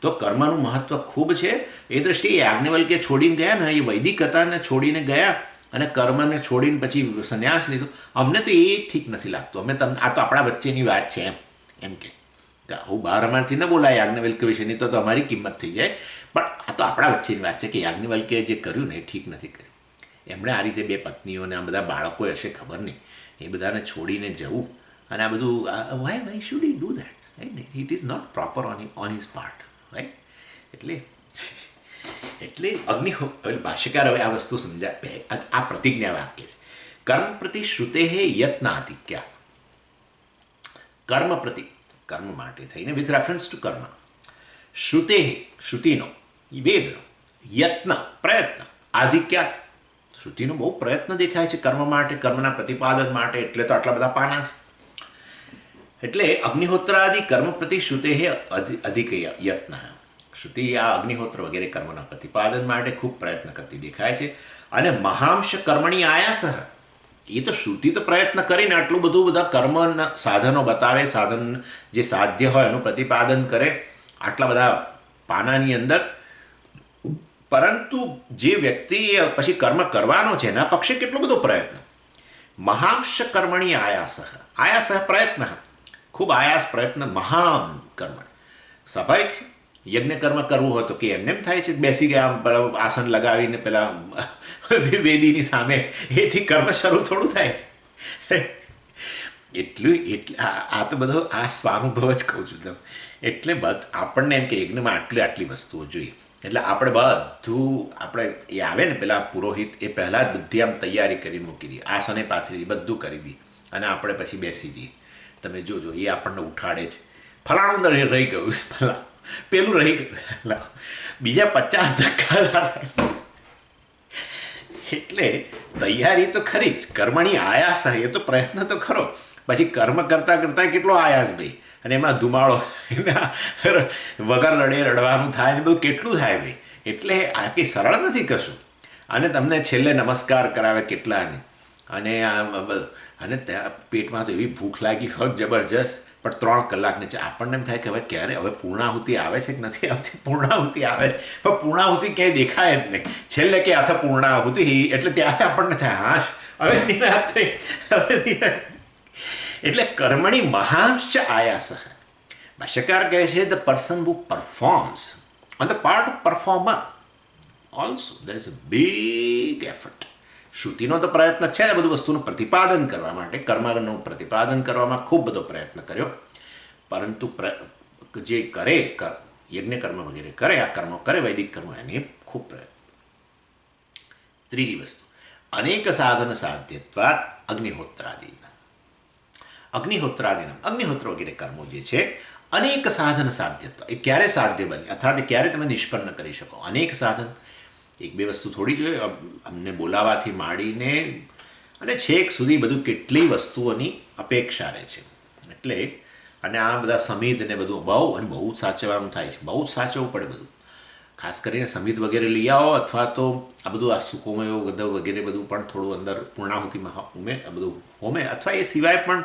તો કર્મનું મહત્વ ખૂબ છે. એ દ્રષ્ટિએ યાજ્ઞવલ્ક્ય છોડીને ગયા ને, એ વૈદિક હતાને છોડીને ગયા અને કર્મને છોડીને પછી સંન્યાસ લીધો. અમને તો એ ઠીક નથી લાગતું. અમે તમને આ તો આપણા વચ્ચેની વાત છે એમ કે હું બહાર અમારથી ન બોલાય યાજ્ઞવલ્ક્ય વિશેની તો અમારી કિંમત થઈ જાય, પણ આ તો આપણા વચ્ચેની વાત છે કે યાજ્ઞવલ્ક્યએ જે કર્યું ને એ ઠીક નથી કર્યું. એમણે આ રીતે 2 પત્નીઓને આ બધા બાળકો હશે ખબર નહીં, એ બધાને છોડીને જવું અને આ બધું why should he do that, right? It is not proper on his part, right? એટલે ભાષ્યકાર હવે આ વસ્તુ સમજાય. આ પ્રતિજ્ઞા વાક્ય છે. કર્મ પ્રતિ શ્રુતે યત્ન આધિક્યા. કર્મ માટે થઈને વિથ રેફરન્સ ટુ કર્મ. શ્રુતે શ્રુતિનો, વેદનો, યત્ન પ્રયત્ન, આધિક્યાત શ્રુતિનો બહુ પ્રયત્ન દેખાય છે કર્મ માટે, કર્મના પ્રતિપાદન માટે, એટલે તો આટલા બધા પાના છે. એટલે અગ્નિહોત્રાદિ કર્મ પ્રતિ શ્રુતે અધિક યત્ન. શ્રુતિ આ અગ્નિહોત્ર વગેરે કર્મના પ્રતિપાદન માટે ખૂબ પ્રયત્ન કરતી દેખાય છે. અને મહાંશ કર્મણી આયાસ, એ તો શ્રુતિ તો પ્રયત્ન કરીને આટલું બધું બધા કર્મના સાધનો બતાવે, સાધન જે સાધ્ય હોય એનું પ્રતિપાદન કરે આટલા બધા પાનાની અંદર. પરંતુ જે વ્યક્તિ પછી કર્મ કરવાનો છે એના પક્ષે કેટલો બધો પ્રયત્ન. મહાંશ કર્મણી આયાસ પ્રયત્ન, ખૂબ આયાસ પ્રયત્ન, મહાન કર્મ. સ્વાભાવિક છે યજ્ઞ કર્મ કરવું હોય તો કે એમને એમ થાય છે બેસી ગયા આસન લગાવીને પેલા વેદીની સામે, એથી કર્મ શરૂ થોડું થાય છે. આ તો બધો આ સ્વાનુભવ જ કહું છું તમે. એટલે આપણને એમ કે યજ્ઞમાં આટલી વસ્તુઓ જોઈએ. એટલે આપણે એ આવે ને પેલા પુરોહિત એ પહેલાં જ બધી આમ તૈયારી કરી મૂકી દઈએ, આસને પાથરી દઈએ, બધું કરી દઈએ અને આપણે પછી બેસી જઈએ. તમે જોજો એ આપણને ઉઠાડે છે, ફલાણું રહી ગયું, પેલું રહી ગયું, બીજા 50 ધક્કા થાય. એટલે તૈયારી તો ખરી જ, કર્મણી આયાસ, એ તો પ્રયત્ન તો ખરો. પછી કર્મ કરતાં કેટલો આયાસ ભાઈ, અને એમાં ધુમાડો વગર રડવાનું થાય ને બધું કેટલું થાય ભાઈ. એટલે આ કંઈ સરળ નથી કશું. અને તમને છેલ્લે નમસ્કાર કરાવે કેટલાને, અને ત્યાં પેટમાં તો એવી ભૂખ લાગી હોય જબરજસ્ત, પણ 3 કલાકને છે. આપણને એમ થાય કે હવે પૂર્ણાહુતિ આવે છે કે નથી આવતી? પૂર્ણાહુતિ આવે છે, પણ પૂર્ણાહુતિ ક્યાંય દેખાય જ નહીં. છેલ્લે કે આથા પૂર્ણાહુતિ, એટલે ત્યારે આપણને થાય હાશ હવે નિરાશ થઈ, હવે નિરાશ. એટલે કર્મણી મહાંશ આયાસ. ભાષ્યકાર કહે છે the person who performs on the part of performer also there is a big effort. શ્રુતિનો તો પ્રયત્ન છે આ બધું વસ્તુનું પ્રતિપાદન કરવા માટે, કર્મનું પ્રતિપાદન કરવામાં ખૂબ બધો પ્રયત્ન કર્યો, પરંતુ જે કરે યજ્ઞ કર્મ વગેરે કરે, આ કર્મો કરે, વૈદિક કર્મ, એને ખૂબ પ્રયત્ન. ત્રીજી વસ્તુ, અનેક સાધન સાધ્યત્વાદ અગ્નિહોત્રાદિના. અગ્નિહોત્ર વગેરે કર્મો જે છે, અનેક સાધન સાધ્યત્વ, એ ક્યારે સાધ્ય બને અથવા તો ક્યારે તમે નિષ્પન્ન કરી શકો. અનેક સાધન, એક બે વસ્તુ થોડી જોઈએ, અમને બોલાવાથી માંડીને અને છેક સુધી બધું કેટલી વસ્તુઓની અપેક્ષા રહે છે. એટલે અને આ બધા સમિત ને બધું બહુ જ સાચવવાનું થાય છે, બહુ જ સાચવવું પડે બધું. ખાસ કરીને સમિત વગેરે લઈ આવો, અથવા તો આ બધું આ સુકોમયો ગધવ વગેરે બધું પણ થોડું અંદર પૂર્ણાહુતિમાં આ બધું હોમે, અથવા એ સિવાય પણ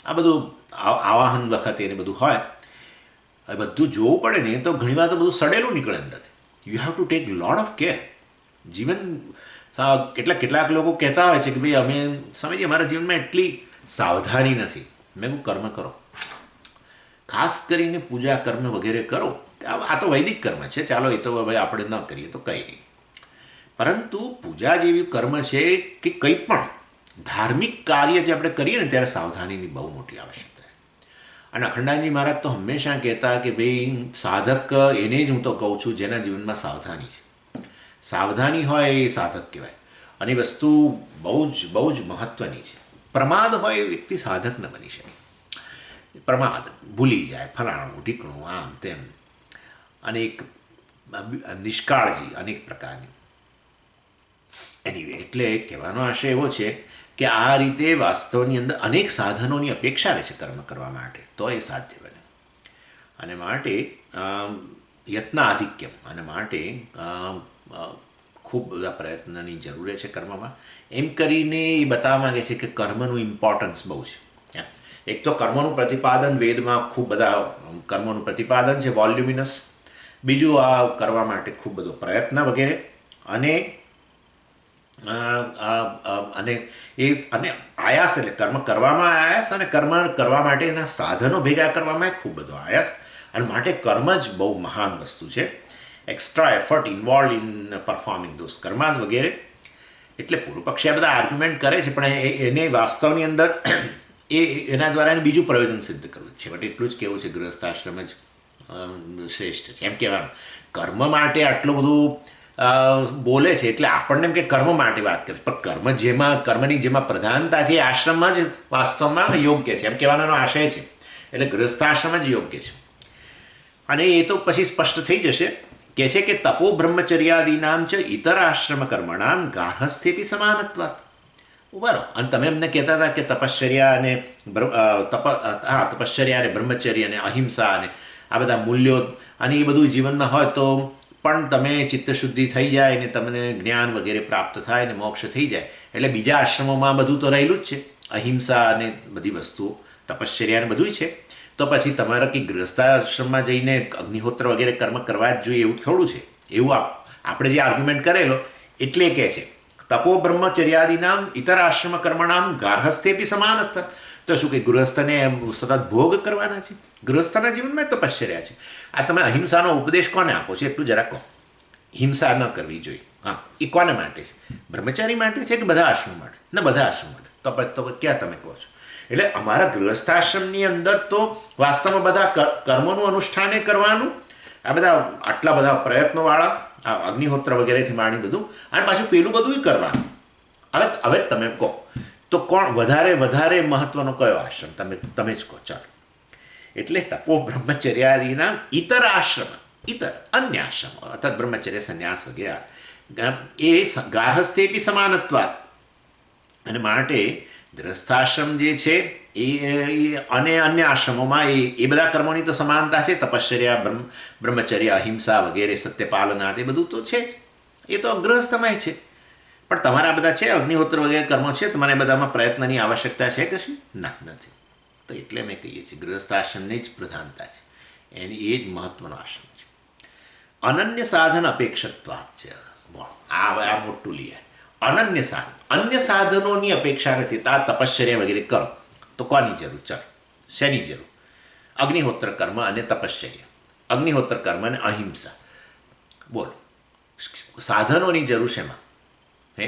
આ બધું આવાહન વખતે એને બધું હોય, એ બધું જોવું પડે ને. તો ઘણીવાર તો બધું સડેલું નીકળે અંદરથી. You have to tech lot of care. જીવન કેટલાક લોકો કહેતા હોય છે કે ભાઈ અમે સમજીએ અમારા જીવનમાં એટલી સાવધાની નથી. મેં કહું કર્મ કરો, ખાસ કરીને પૂજા કર્મ વગેરે કરો. આ તો વૈદિક કર્મ છે, ચાલો એ તો હવે આપણે ન કરીએ તો કંઈ નહીં, પરંતુ પૂજા જેવી કર્મ છે કે કંઈ પણ ધાર્મિક કાર્ય જે આપણે કરીએ ને ત્યારે સાવધાનીની બહુ મોટી આવશ્યકતા છે. અને અખંડાનંદજી મહારાજ તો હંમેશા કહેતા કે ભાઈ સાધક એને જ હું તો કહું છું જેના જીવનમાં સાવધાની છે. સાવધાની હોય એ સાધક કહેવાય, અને એ વસ્તુ બહુ જ મહત્ત્વની છે. પ્રમાદ હોય એ વ્યક્તિ સાધક ન બની શકે. પ્રમાદ, ભૂલી જાય, ફલાણું ઢીકણું, આમ તેમ, અનેક નિષ્કાળજી, અનેક પ્રકારની. એનીવે, એટલે કહેવાનો આશય એવો છે કે આ રીતે વાસ્તવની અંદર અનેક સાધનોની અપેક્ષા રહે છે કર્મ કરવા માટે, તો એ સાધ્ય બને. અને માટે યત્નાધિક્યમ, અને માટે ખૂબ બધા પ્રયત્નની જરૂર છે કર્મમાં. એમ કરીને એ બતાવવા માગે છે કે કર્મનું ઇમ્પોર્ટન્સ બહુ છે. એક તો કર્મોનું પ્રતિપાદન, વેદમાં ખૂબ બધા કર્મોનું પ્રતિપાદન છે, વોલ્યુમિનસ. બીજું આ કરવા માટે ખૂબ બધો પ્રયત્ન વગેરે, અને આયાસ, એટલે કર્મ કરવામાં આયાસ, અને કર્મ કરવા માટે એના સાધનો ભેગા કરવામાં ખૂબ બધો આયાસ. અને માટે કર્મ જ બહુ મહાન વસ્તુ છે. Extra effort involve in performing those કર્માસ વગેરે. એટલે પૂર્વ પક્ષી આ બધા આર્ગ્યુમેન્ટ કરે છે, પણ એને વાસ્તવની અંદર એના દ્વારા એને બીજું પ્રયોજન સિદ્ધ કરવું છે. બટ એટલું જ કહેવું છે ગૃહસ્થાશ્રમ જ શ્રેષ્ઠ છે એમ કહેવાનું. કર્મ માટે આટલું બધું બોલે છે એટલે આપણને એમ કે કર્મ માટે વાત કરે છે, પણ કર્મની જેમાં પ્રધાનતા છે એ આશ્રમમાં જ વાસ્તવમાં યોગ્ય છે એમ કહેવાનો આશય છે. એટલે ગૃહસ્થાશ્રમ જ યોગ્ય છે. અને એ તો પછી સ્પષ્ટ થઈ જશે. કહે છે કે તપો બ્રહ્મચર્યાદીનામ ચ ઇતર આશ્રમ કર્મણામ ગાર્હસ્થ્યેપી સમાનત્વાત. બરાબર. અને તમે એમને કહેતા હતા કે તપશ્ચર્યા અને બ્રહ્મચર્ય અને અહિંસા અને આ બધા મૂલ્યો અને એ બધું જીવનમાં હોય તો પણ તમે ચિત્તશુદ્ધિ થઈ જાય ને તમને જ્ઞાન વગેરે પ્રાપ્ત થાય ને મોક્ષ થઈ જાય. એટલે બીજા આશ્રમોમાં બધું તો રહેલું જ છે, અહિંસા અને બધી વસ્તુઓ, તપશ્ચર્યા ને બધું છે. તો પછી તમારે કંઈ ગૃહસ્થાશ્રમમાં જઈને અગ્નિહોત્ર વગેરે કર્મ કરવા જ જોઈએ એવું થોડું છે. એવું આપણે જે આર્ગ્યુમેન્ટ કરેલો એટલે કહે છે તપો બ્રહ્મચર્યાદિનામ ઇતર આશ્રમ કર્મણામ ગાર્હસ્થ્યેપી સમાનત્વ. તો શું કે ગૃહસ્થને સતત ભોગ કરવાના છે? ગૃહસ્થના જીવનમાં તપશ્ચર્યા છે. આ તમે અહિંસાનો ઉપદેશ કોને આપો છો એટલું જરા કહો. હિંસા ન કરવી જોઈએ. હા, એ કોને માટે છે? બ્રહ્મચારી માટે છે કે બધા આશ્રમ માટે? ના, બધા આશ્રમ માટે. તો ક્યાં તમે કહો છો? એટલે અમારા ગૃહસ્થાશ્રમની અંદર તો વાસ્તવમાં બધા કર્મોનું અનુષ્ઠાને કરવાનું, આ બધા આટલા બધા પ્રયત્નોવાળા, આ અગ્નિહોત્ર વગેરેથી માંડી બધું, અને પાછું પેલું બધું કરવાનું. હવે તમે કહો તો કોણ વધારે મહત્વનો કયો આશ્રમ? તમે જ કહો. ચાલો. એટલે તપો બ્રહ્મચર્યાદિના ઇતર આશ્રમ, અન્ય આશ્રમ અર્થાત બ્રહ્મચર્ય, સંન્યાસ વગેરે એ ગાર્હસ્થ્યેપી સમાનત્વાત. અને માટે ગૃહસ્થાશ્રમ જે છે એ અને અન્ય આશ્રમોમાં એ બધા કર્મોની તો સમાનતા છે. તપશ્ચર્યા, બ્રહ્મચર્ય, અહિંસા વગેરે, સત્યપાલના, એ બધું તો છે જ. એ તો ગૃહસ્થમાં છે. પણ તમારા બધા છે અગ્નિહોત્ર વગેરે કર્મો છે, તમારે બધામાં પ્રયત્નની આવશ્યકતા છે કશું? ના, નથી. તો એટલે અમે કહીએ છીએ ગૃહસ્થાશ્રમની જ પ્રધાનતા છે, એની એ જ મહત્વનો આશ્રમ છે. અનન્ય સાધન અપેક્ષત્વાત છે. આ મોટું લઈએ. અનન્ય સાધન, અન્ય સાધનોની અપેક્ષા નથી. આ તપશ્ચર્યા વગેરે કરો તો કોની જરૂર? ચાલો, શેની જરૂર? અગ્નિહોત્ર કર્મ અને તપશ્ચર્યા, અગ્નિહોત્ર કર્મ અને અહિંસા. બોલો, સાધનોની જરૂર છે એમાં. હે,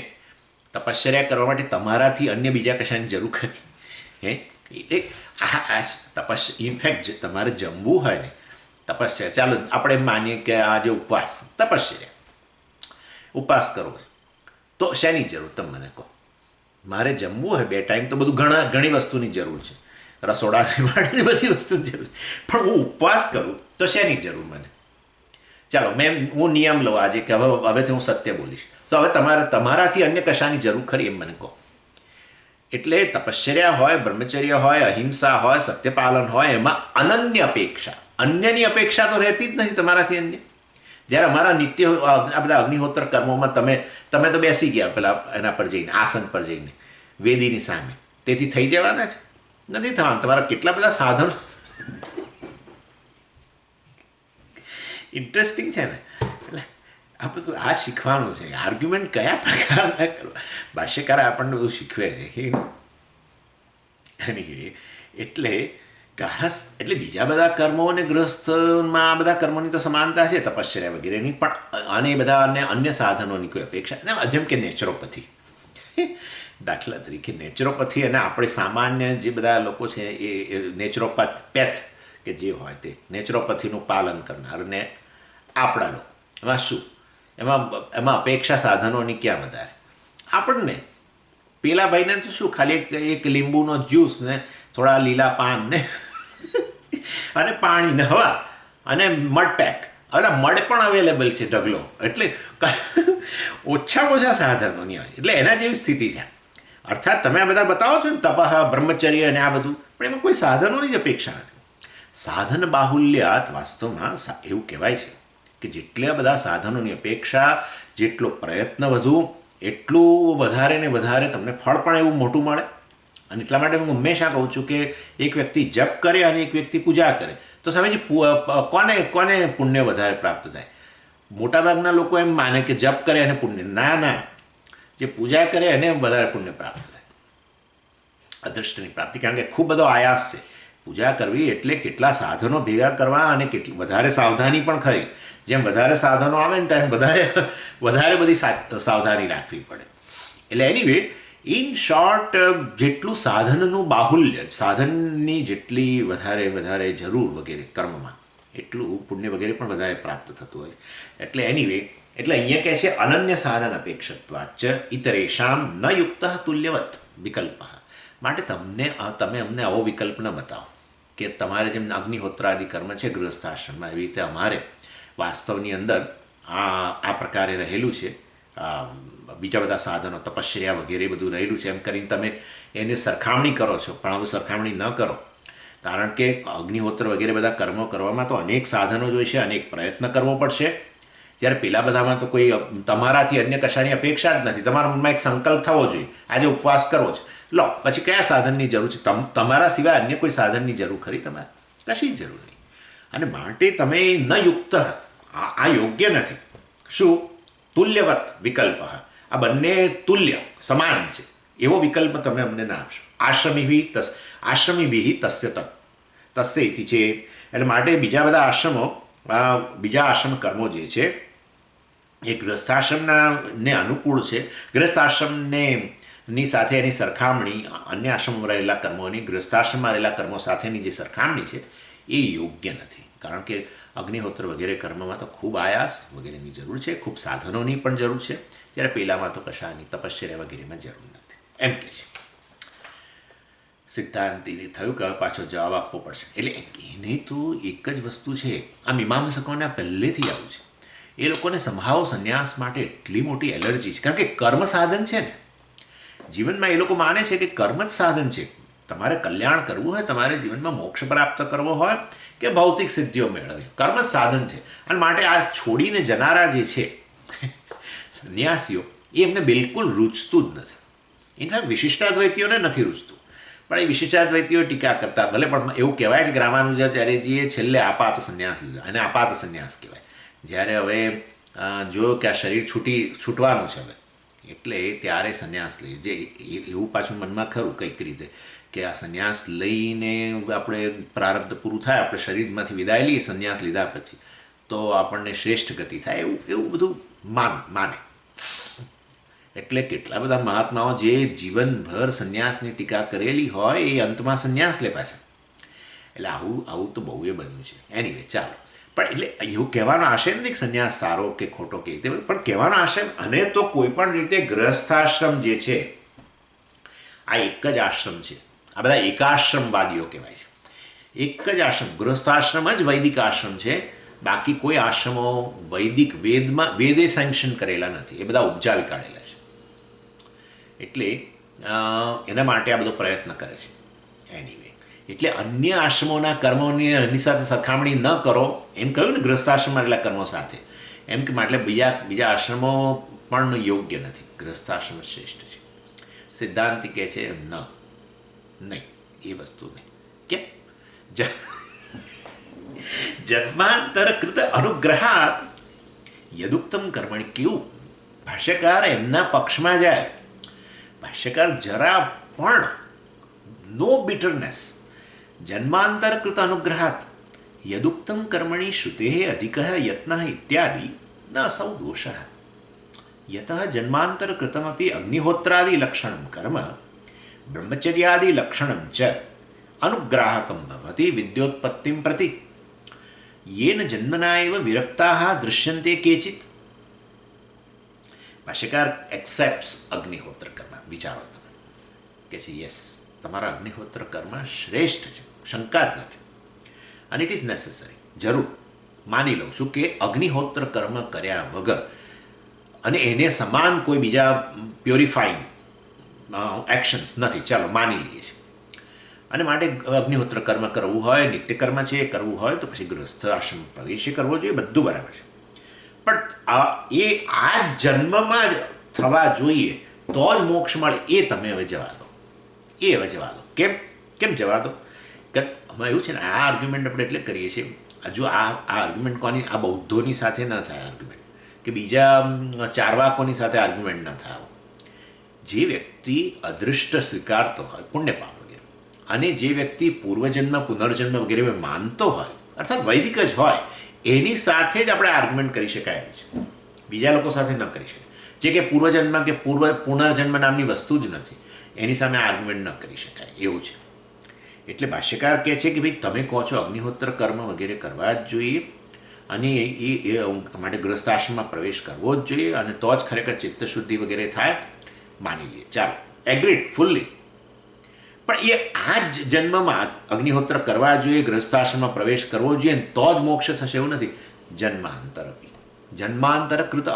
તપશ્ચર્યા કરવા માટે તમારાથી અન્ય બીજા કશાની જરૂર ખરી? હે, એટલે આ ઇનફેક્ટ તમારે જમવું હોય ને તપશ્ચર્યા, ચાલો આપણે એમ માનીએ કે આ જે ઉપવાસ તપશ્ચર્યા, ઉપવાસ કરવો તો શેની જરૂર તમે મને કહો? મારે જમવું હોય 2 ટાઈમ તો બધું ઘણી વસ્તુની જરૂર છે, રસોડાથી માંડીને બધી વસ્તુની જરૂર છે, પણ હું ઉપવાસ કરું તો શેની જરૂર મને? ચાલો હું નિયમ લઉં આજે કે હવેથી હું સત્ય બોલીશ, તો હવે તમારાથી અન્ય કશાની જરૂર ખરી એમ મને કહો. એટલે તપશ્ચર્યા હોય, બ્રહ્મચર્ય હોય, અહિંસા હોય, સત્યપાલન હોય, એમાં અનન્ય અપેક્ષા, અન્યની અપેક્ષા તો રહેતી જ નથી તમારાથી અન્ય. જ્યારે અમારા નિત્ય આ બધા અગ્નિહોત્ર કર્મોમાં તમે તો બેસી ગયા પેલા એના પર જઈને, આસન પર જઈને, વેદીની સામે, તેથી થઈ જવાના છે? નથી થવાના. તમારા કેટલા બધા સાધનો. ઇન્ટરેસ્ટિંગ છે ને? એટલે આ બધું આ શીખવાનું છે. આર્ગ્યુમેન્ટ કયા પ્રકારના કરવા, ભાષ્યકાર આપણને બધું શીખવે છે. એટલે ગારહસ્થ એટલે બીજા બધા કર્મો અને ગૃહસ્થમાં આ બધા કર્મોની તો સમાનતા છે, તપશ્ચર્યા વગેરેની, પણ આને બધા અન્ય સાધનોની કોઈ અપેક્ષા, જેમ કે નેચરોપથી. દાખલા તરીકે નેચરોપથી અને આપણે સામાન્ય જે બધા લોકો છે એ નેચરોપેથ કે જે હોય તે નેચરોપથીનું પાલન કરનાર અને આપણા લોકો, એમાં શું, એમાં અપેક્ષા સાધનોની ક્યાં વધારે? આપણને પેલા ભાઈને તો શું, ખાલી એક લીંબુનો જ્યુસ ને થોડા લીલા પાન ને અને પાણી ને હવા અને મડ પેક. હવે મડ પણ અવેલેબલ છે ઢગલો, એટલે ઓછામાં ઓછા સાધનોની હોય. એટલે એના જેવી સ્થિતિ છે. અર્થાત તમે આ બધા બતાવો છો ને, તપઃ, બ્રહ્મચર્ય અને આ બધું, પણ એમાં કોઈ સાધનોની જ અપેક્ષા નથી. સાધન બાહુલ્યાત વાસ્તવમાં એવું કહેવાય છે કે જેટલા બધા સાધનોની અપેક્ષા, જેટલો પ્રયત્ન વધુ, એટલું વધારે ને વધારે તમને ફળ પણ એવું મોટું મળે. અને એટલા માટે હું હંમેશા કહું છું કે એક વ્યક્તિ જપ કરે અને એક વ્યક્તિ પૂજા કરે તો સામેજી કોને પુણ્ય વધારે પ્રાપ્ત થાય? મોટાભાગના લોકો એમ માને કે જપ કરે અને પુણ્ય. ના, જે પૂજા કરે એને વધારે પુણ્ય પ્રાપ્ત થાય, અદૃષ્ટની પ્રાપ્તિ. કારણ કે ખૂબ બધો આયાસ છે. પૂજા કરવી એટલે કેટલા સાધનો ભેગા કરવા અને કેટલી વધારે સાવધાની પણ ખરી. જેમ વધારે સાધનો આવે ને તેમ વધારે બધી સાવધાની રાખવી પડે. એટલે એનીવે, ઇન શોર્ટ, જેટલું સાધનનું બાહુલ્ય, સાધનની જેટલી વધારે જરૂર વગેરે કર્મમાં, એટલું પુણ્ય વગેરે પણ વધારે પ્રાપ્ત થતું હોય. એટલે એનીવે, એટલે અહીંયા કહે છે અનન્ય સાધન અપેક્ષત્વાચ ઇતરેશામ ન યુક્ત તુલ્યવત વિકલ્પ. માટે તમે અમને આવો વિકલ્પ ન બતાવો કે તમારે જેમ અગ્નિહોત્રાદિ કર્મ છે ગૃહસ્થાશ્રમમાં, એવી રીતે અમારે વાસ્તવની અંદર આ પ્રકારે રહેલું છે, બીજા બધા સાધનો તપશ્ચર્યા વગેરે બધું રહેલું છે, એમ કરીને તમે એની સરખામણી કરો છો. પણ આવું સરખામણી ન કરો, કારણ કે અગ્નિહોત્ર વગેરે બધા કર્મો કરવામાં તો અનેક સાધનો જોઈશે, અનેક પ્રયત્ન કરવો પડશે. જ્યારે પેલા બધામાં તો કોઈ તમારાથી અન્ય કશાની અપેક્ષા જ નથી. તમારા મનમાં એક સંકલ્પ થવો જોઈએ, આજે ઉપવાસ કરવો છે, લો પછી કયા સાધનની જરૂર છે? તમારા સિવાય અન્ય કોઈ સાધનની જરૂર ખરી? તમારે કશી જરૂર નહીં. અને માટે તમે ન યુક્ત, આ યોગ્ય નથી. શું? તુલ્યવત વિકલ્પ. આ બંને તુલ્ય સમાન છે એવો વિકલ્પ તમે અમને ના આપશો. આશ્રમીભિ તસ્ય ઇતિ છે. એટલે માટે બીજા બધા આશ્રમો, બીજા આશ્રમ કર્મો જે છે એ ગૃહસ્થાશ્રમને અનુકૂળ છે. ગૃહસ્થાશ્રમની સાથે એની સરખામણી, અન્ય આશ્રમમાં રહેલા કર્મોની ગૃહસ્થાશ્રમમાં રહેલા કર્મો સાથેની જે સરખામણી છે એ યોગ્ય નથી. કારણ કે અગ્નિહોત્ર વગેરે કર્મમાં તો ખૂબ આયાસ વગેરેની જરૂર છે, ખૂબ સાધનોની પણ જરૂર છે, જ્યારે પહેલાંમાં તો કશાની તપશ્ચર્યા વગેરેમાં જરૂર નથી, એમ કે છે. સિદ્ધાંતિને થયું કે પાછો જવાબ આપવો પડશે. એટલે એને તો એક જ વસ્તુ છે, આ મીમાંસકોને પહેલેથી આવું છે. એ લોકોને સંભાવ સંન્યાસ માટે એટલી મોટી એલર્જી છે, કારણ કે કર્મ સાધન છે ને જીવનમાં. એ લોકો માને છે કે કર્મ જ સાધન છે. તમારે કલ્યાણ કરવું હોય, તમારે જીવનમાં મોક્ષ પ્રાપ્ત કરવો હોય કે ભૌતિક સિદ્ધિઓ મેળવવી, કર્મ જ સાધન છે. અને માટે આ છોડીને જનારા જે છે સંન્યાસીઓ, એ એમને બિલકુલ રૂચતું જ નથી. ઇનફેક્ટ વિશિષ્ટાદ્વૈતીઓને નથી રૂચતું. પણ એ વિશિષ્ટાદ્વૈતીઓ ટીકા કરતા, ભલે પણ એવું કહેવાય છે કે રામાનુજાચાર્યજીએ છેલ્લે આપાત સંન્યાસ લીધો, અને આપાત સંન્યાસ કહેવાય. જ્યારે હવે જોયો કે આ શરીર છૂટવાનું છે હવે, એટલે ત્યારે સંન્યાસ લઈ જે એવું પાછું મનમાં ખરું કંઈક રીતે કે આ સંન્યાસ લઈને આપણે પ્રારબ્ધ પૂરું થાય, આપણે શરીરમાંથી વિદાય લઈએ સંન્યાસ લીધા પછી, તો આપણને શ્રેષ્ઠ ગતિ થાય, એવું એવું બધું માને. એટલે કેટલા બધા મહાત્માઓ જે જીવનભર સંન્યાસની ટીકા કરેલી હોય એ અંતમાં સંન્યાસ લે પાછા. એટલે આવું તો બહુ એ બન્યું છે. એનીવે ચાલો, પણ એટલે એવું કહેવાનો આશય નથી કે સંન્યાસ સારો કે ખોટો કે રીતે, પણ કહેવાનો આશય, અને તો કોઈ પણ રીતે ગ્રહસ્થાશ્રમ જે છે આ એક જ આશ્રમ છે. આ બધા એકાશ્રમવાદીઓ કહેવાય છે. એક જ આશ્રમ, ગૃહસ્થાશ્રમ જ વૈદિક આશ્રમ છે. બાકી કોઈ આશ્રમો વૈદિક વેદે સેન્કશન કરેલા નથી, એ બધા ઉપજાવી કાઢેલા છે. એટલે એના માટે આ બધો પ્રયત્ન કરે છે. એનીવે, એટલે અન્ય આશ્રમોના કર્મોની એની સાથે સરખામણી ન કરો એમ કહ્યું ને, ગૃહસ્થાશ્રમમાં રહેલા કર્મો સાથે, એમ કે એટલે બીજા આશ્રમો પણ યોગ્ય નથી, ગૃહસ્થાશ્રમ શ્રેષ્ઠ છે. સિદ્ધાંતિ કહે છે નહીં, એ વસ્તુ નહીં. કેમ? જન્માંતરકૃત અનુગ્રહાત યદુક્તમ કર્મણી. કેવું ભાષ્યકાર એમના પક્ષમાં જાય. ભાષ્યકાર જરા પણ નો બિટરનેસ. જન્માંતરકૃત અનુગ્રહાત યદુક્તમ કર્મણી શ્રુતે અધિક યત્ન ઇત્યાદિ ન અસૌ દોષ. યત જન્માંતરકૃતમપી અગ્નિહોત્રાદિલક્ષણમ કર્મ બ્રહ્મચર્યાદિલક્ષણમ ચ અનુગ્રાહકમ ભવતિ વિદ્યોત્પત્તિમ પ્રતિ येन जन्मना एव विरक्ताः दृश्यन्ते केचित. ભાષ્યકાર એક્સેપ્ટ્સ અગ્નિહોત્ર કર્મ. વિચારો તમે કે છે યસ, તમારા અગ્નિહોત્ર કર્મ શ્રેષ્ઠ છે, શંકા જ નથી, અને ઇટ ઇઝ નેસેસરી, જરૂર માની લઉં છું કે અગ્નિહોત્ર કર્મ કર્યા વગર અને એને સમાન કોઈ બીજા પ્યોરિફાઈંગ એક્શન્સ નથી, ચાલો માની લઈએ છીએ. અને માટે અગ્નિહોત્ર કર્મ કરવું હોય, નિત્ય કર્મ છે એ કરવું હોય તો પછી ગૃહસ્થ આશ્રમ પ્રવેશ કરવો જોઈએ, બધું બરાબર છે. પણ આ જન્મમાં જ થવા જોઈએ તો જ મોક્ષ મળે, એ તમે હવે જવા દો. કેમ જવા દો? કે આમાં એવું છે ને, આ આર્ગ્યુમેન્ટ આપણે એટલે કરીએ છીએ, હજુ આ આર્ગ્યુમેન્ટ કોની, આ બૌદ્ધોની સાથે ન થાય આર્ગ્યુમેન્ટ, કે બીજા ચારવાકોની સાથે આર્ગ્યુમેન્ટ ન થાય. જે વ્યક્તિ અદૃષ્ટ સ્વીકારતો હોય, પુણ્ય પાપ, અને જે વ્યક્તિ પૂર્વજન્મ પુનર્જન્મ વગેરે માનતો હોય, અર્થાત વૈદિક જ હોય, એની સાથે જ આપણે આર્ગ્યુમેન્ટ કરી શકાય છે, બીજા લોકો સાથે ન કરી શકાય. જે કે પૂર્વજન્મ કે પુનર્જન્મ નામની વસ્તુ જ નથી, એની સામે આર્ગ્યુમેન્ટ ન કરી શકાય, એવું છે. એટલે ભાષ્યકાર કહે છે કે ભાઈ તમે કહો છો અગ્નિહોત્ર કર્મ વગેરે કરવા જ જોઈએ, અને એ માટે ગૃહસ્થાશ્રમમાં પ્રવેશ કરવો જ જોઈએ, અને તો જ ખરેખર ચિત્તશુદ્ધિ વગેરે થાય, માની લઈએ, ચાલો, એગ્રીડ ફુલ્લી. પણ એ આ જ જન્મમાં અગ્નિહોત્ર કરવા જોઈએ, ગૃહસ્થાશ્રમમાં પ્રવેશ કરવો જોઈએ, તો જ મોક્ષ થશે એવું નથી. જન્માંતરકૃત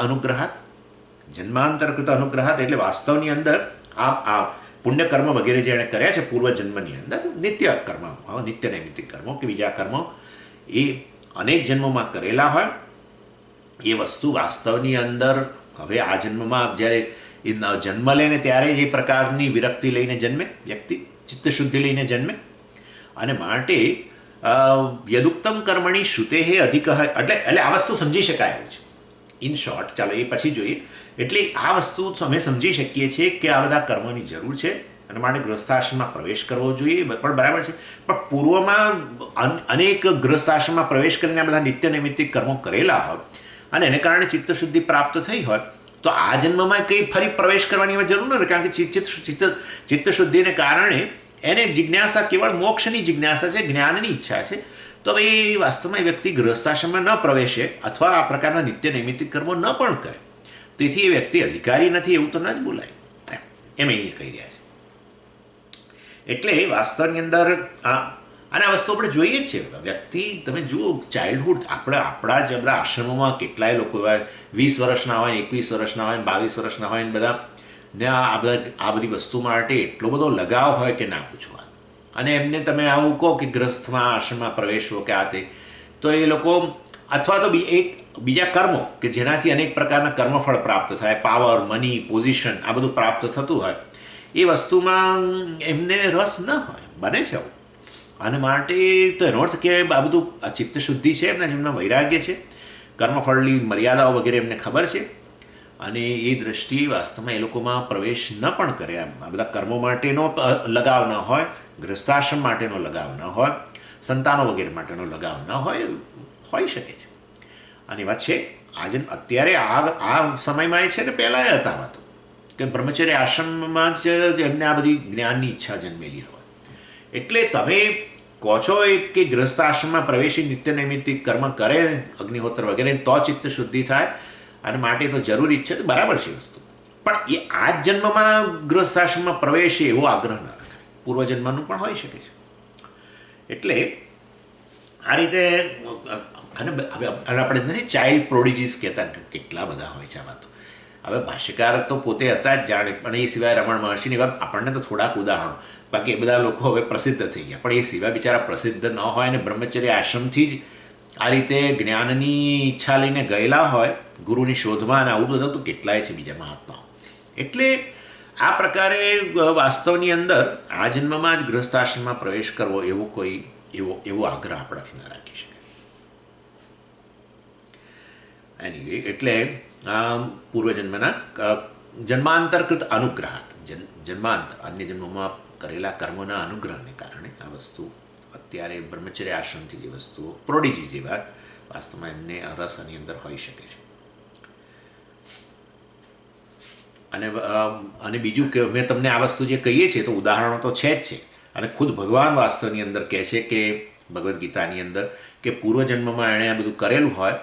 અનુગ્રહાત એટલે વાસ્તવની અંદર આ પુણ્યકર્મ વગેરે જેણે કર્યા છે પૂર્વજન્મની અંદર, નિત્ય કર્મ, નિત્ય નૈમિત્તિક કર્મો કે બીજા કર્મો, એ અનેક જન્મોમાં કરેલા હોય, એ વસ્તુ વાસ્તવની અંદર હવે આ જન્મમાં જ્યારે એ જન્મ લે ને ત્યારે જ એ પ્રકારની વિરક્તિ લઈને જન્મે વ્યક્તિ, ચિત્તશુદ્ધિ લઈને જન્મે. અને માટે યદુક્તમ કર્મણી શ્રુતે અધિક, એટલે આ વસ્તુ સમજી શકાય એવું છે. ઇન શોર્ટ, ચાલો એ પછી જોઈએ. એટલે આ વસ્તુ અમે સમજી શકીએ છીએ કે આ બધા કર્મોની જરૂર છે, અને માટે ગૃહસ્થાશ્રમમાં પ્રવેશ કરવો જોઈએ, પણ બરાબર છે. પણ પૂર્વમાં અનેક ગૃહસ્થાશ્રમમાં પ્રવેશ કરીને આ બધા નિત્ય નૈમિત્તિક કર્મો કરેલા હોય, અને એને કારણે ચિત્તશુદ્ધિ પ્રાપ્ત થઈ હોય, તો આ જન્મમાં કંઈ ફરી પ્રવેશ કરવાની એમાં જરૂર નથી, કારણ કે ચિત્તશુદ્ધિને કારણે એને જિજ્ઞાસા કેવળ મોક્ષની જિજ્ઞાસા છે, જ્ઞાનની ઈચ્છા છે. તો હવે એ વાસ્તવમાં એ વ્યક્તિ ગૃહસ્થાશ્રમમાં ન પ્રવેશે, અથવા આ પ્રકારના નિત્ય નૈમિત્તિક કર્મો ન પણ કરે, તેથી એ વ્યક્તિ અધિકારી નથી એવું તો ન જ બોલાય, એમ અહીંયા કહી રહ્યા છે. એટલે વાસ્તવની અંદર અને આ વસ્તુ આપણે જોઈએ જ છે. વ્યક્તિ તમે જુઓ, ચાઇલ્ડહુડ, આપણા જ બધા આશ્રમોમાં કેટલાય લોકો એવા 20 વર્ષના હોય, 21 વર્ષના હોય, 22 વર્ષના હોય, બધા ને આ બધી વસ્તુ માટે એટલો બધો લગાવ હોય કે ના પૂછવા. અને એમને તમે આવું કહો કે ગ્રસ્થમાં આશ્રમમાં પ્રવેશવો કે આ તે, તો એ લોકો અથવા તો બીજા કર્મો કે જેનાથી અનેક પ્રકારના કર્મફળ પ્રાપ્ત થાય, પાવર, મની, પોઝિશન, આ બધું પ્રાપ્ત થતું હોય, એ વસ્તુમાં એમને રસ ન હોય, બને છે આવું. અને માટે તો એનો અર્થ કે આ બધું ચિત્તશુદ્ધિ છે એમના, જેમના વૈરાગ્ય છે, કર્મફળની મર્યાદાઓ વગેરે એમને ખબર છે, અને એ દ્રષ્ટિએ વાસ્તવમાં એ લોકોમાં પ્રવેશ ન પણ કરે. આ બધા કર્મો માટેનો લગાવ ન હોય, ગૃહસ્થાશ્રમ માટેનો લગાવ ન હોય, સંતાનો વગેરે માટેનો લગાવ ન હોય, હોઈ શકે છે. અને વાત છે આજે અત્યારે આ સમયમાં એ છે ને પહેલાં એ હતા વાતો કે બ્રહ્મચર્ય આશ્રમમાં જ એમને આ બધી જ્ઞાનની ઈચ્છા જન્મેલી હોય. એટલે તમે કહો છો કે ગૃહસ્થ આશ્રમમાં પ્રવેશી નિત્ય નૈમિત્તિક કર્મ કરે, અગ્નિહોત્ર વગેરે, તો ચિત્ત શુદ્ધિ થાય અને માટે તો જરૂરી જ છે, તો બરાબર છે વસ્તુ. પણ એ આ જ જન્મમાં ગૃહસ્થ આશ્રમમાં પ્રવેશે એવો આગ્રહ ન રખાય. પૂર્વજન્મનું પણ હોઈ શકે છે. એટલે આ રીતે અને હવે આપણે નથી ચાઇલ્ડ પ્રોડિજીસ કહેતા, કેટલા બધા હોય છે આ વાતો. હવે ભાષ્યકાર તો પોતે હતા જ જાણે, પણ એ સિવાય રમણ મહર્ષિની એવા આપણને તો થોડાક ઉદાહરણો, બાકી એ બધા લોકો હવે પ્રસિદ્ધ થઈ ગયા, પણ એ સિવાય બિચારા પ્રસિદ્ધ ન હોય અને બ્રહ્મચર્ય આશ્રમથી જ આ રીતે જ્ઞાનની ઈચ્છા લઈને ગયેલા હોય ગુરુની શોધમાં, અને આવું બધું તો કેટલાય છે બીજા મહાત્માઓ. એટલે આ પ્રકારે વાસ્તવની અંદર આ જન્મમાં જ ગૃહસ્થાશ્રમમાં પ્રવેશ કરવો એવો કોઈ એવો આગ્રહ આપણાથી ન રાખી શકે. એની એટલે પૂર્વજન્મના જન્માંતરકૃત અનુગ્રહાત, જન્માંતર અન્ય જન્મોમાં કરેલા કર્મોના અનુગ્રહને કારણે આ વસ્તુ અત્યારે બ્રહ્મચર્ય આશ્રમથી જે વસ્તુઓ પ્રોડિજી જેવા વાસ્તવમાં એમને રસ આની અંદર હોઈ શકે છે. અને બીજું કે મેં તમને આ વસ્તુ જે કહીએ છીએ તો ઉદાહરણો તો છે જ છે, અને ખુદ ભગવાન વાસ્તવની અંદર કહે છે કે ભગવદ્ ગીતાની અંદર કે પૂર્વજન્મમાં એણે આ બધું કરેલું હોય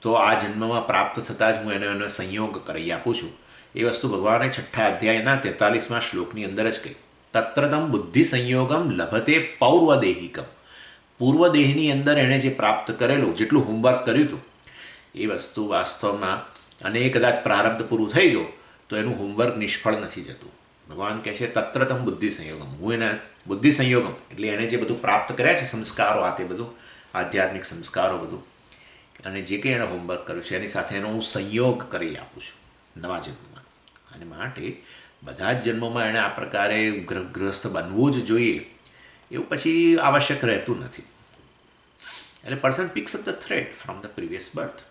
તો આ જન્મમાં પ્રાપ્ત થતાં જ હું એનો સંયોગ કરી આપું છું. એ વસ્તુ ભગવાને 6 અધ્યાયના 43મા શ્લોકની અંદર જ કહી. તત્રતમ બુદ્ધિ સંયોગમ લભતે પૌર્વદેહિકમ. પૂર્વદેહની અંદર એણે જે પ્રાપ્ત કરેલું, જેટલું હોમવર્ક કર્યું હતું એ વસ્તુ વાસ્તવમાં, અને એ કદાચ પ્રારબ્ધ પૂરું થઈ ગયું તો એનું હોમવર્ક નિષ્ફળ નથી જતું. ભગવાન કહે છે તત્રતમ બુદ્ધિ સંયોગમ, હું એના બુદ્ધિ સંયોગમ એટલે એણે જે બધું પ્રાપ્ત કર્યા છે સંસ્કારો, આ તે બધું આધ્યાત્મિક સંસ્કારો બધું, અને જે કંઈ એણે હોમવર્ક કર્યું છે એની સાથે એનો હું સંયોગ કરી આપું છું નવા જન્મમાં. અને માટે બધા જ જન્મોમાં એણે આ પ્રકારે ગૃહસ્થ બનવું જ જોઈએ એવું પછી આવશ્યક રહેતું નથી. એટલે person picks up the thread from the previous birth.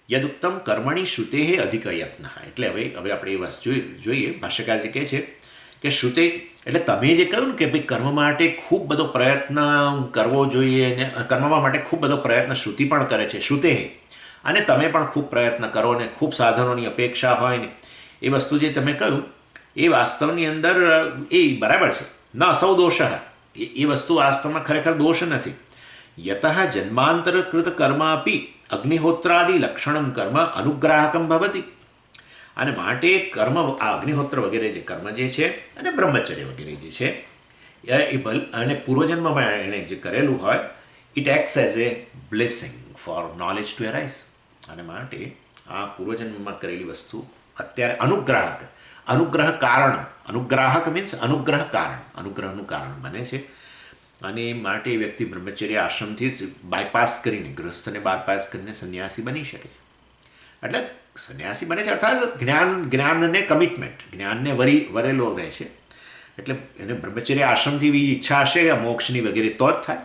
યદુક્તમ કર્મણી શ્રુતે અધિક યત્ન. એટલે હવે આપણે એ વસ્તુ જોઈએ. ભાષ્યકાર જે કહે છે કે શ્રુતે એટલે તમે જે કહ્યું ને કે ભાઈ કર્મ માટે ખૂબ બધો પ્રયત્ન કરવો જોઈએ, અને કર્મમાં માટે ખૂબ બધો પ્રયત્ન શ્રુતિ પણ કરે છે, શ્રુતે, અને તમે પણ ખૂબ પ્રયત્ન કરો ને ખૂબ સાધનોની અપેક્ષા હોય ને એ વસ્તુ જે તમે કહ્યું એ વાસ્તવની અંદર એ બરાબર છે. ન અસૌ દોષ, એ વસ્તુ વાસ્તવમાં ખરેખર દોષ નથી. યતઃ જન્માંતરકૃત કર્મ અપી અગ્નિહોત્રાદિ લક્ષણમ કર્મ અનુગ્રાહકમ ભવતી. અને માટે કર્મ, આ અગ્નિહોત્ર વગેરે જે કર્મ જે છે અને બ્રહ્મચર્ય વગેરે જે છે અને પૂર્વજન્મમાં એણે જે કરેલું હોય, it acts as a blessing for knowledge to arise. અને માટે આ પૂર્વજન્મમાં કરેલી વસ્તુ અત્યારે અનુગ્રહ કારણ, અનુગ્રાહક મીન્સ અનુગ્રહ કારણ, અનુગ્રહનું કારણ બને છે. અને માટે એ વ્યક્તિ બ્રહ્મચર્ય આશ્રમથી જ બાયપાસ કરીને, ગૃહસ્થને બાયપાસ કરીને સંન્યાસી બની શકે છે. એટલે સંન્યાસી બને છે અર્થાત જ્ઞાનને કમિટમેન્ટ, જ્ઞાનને વરેલો રહે છે. એટલે એને બ્રહ્મચર્ય આશ્રમથી એવી ઈચ્છા હશે મોક્ષની વગેરે તો જ થાય.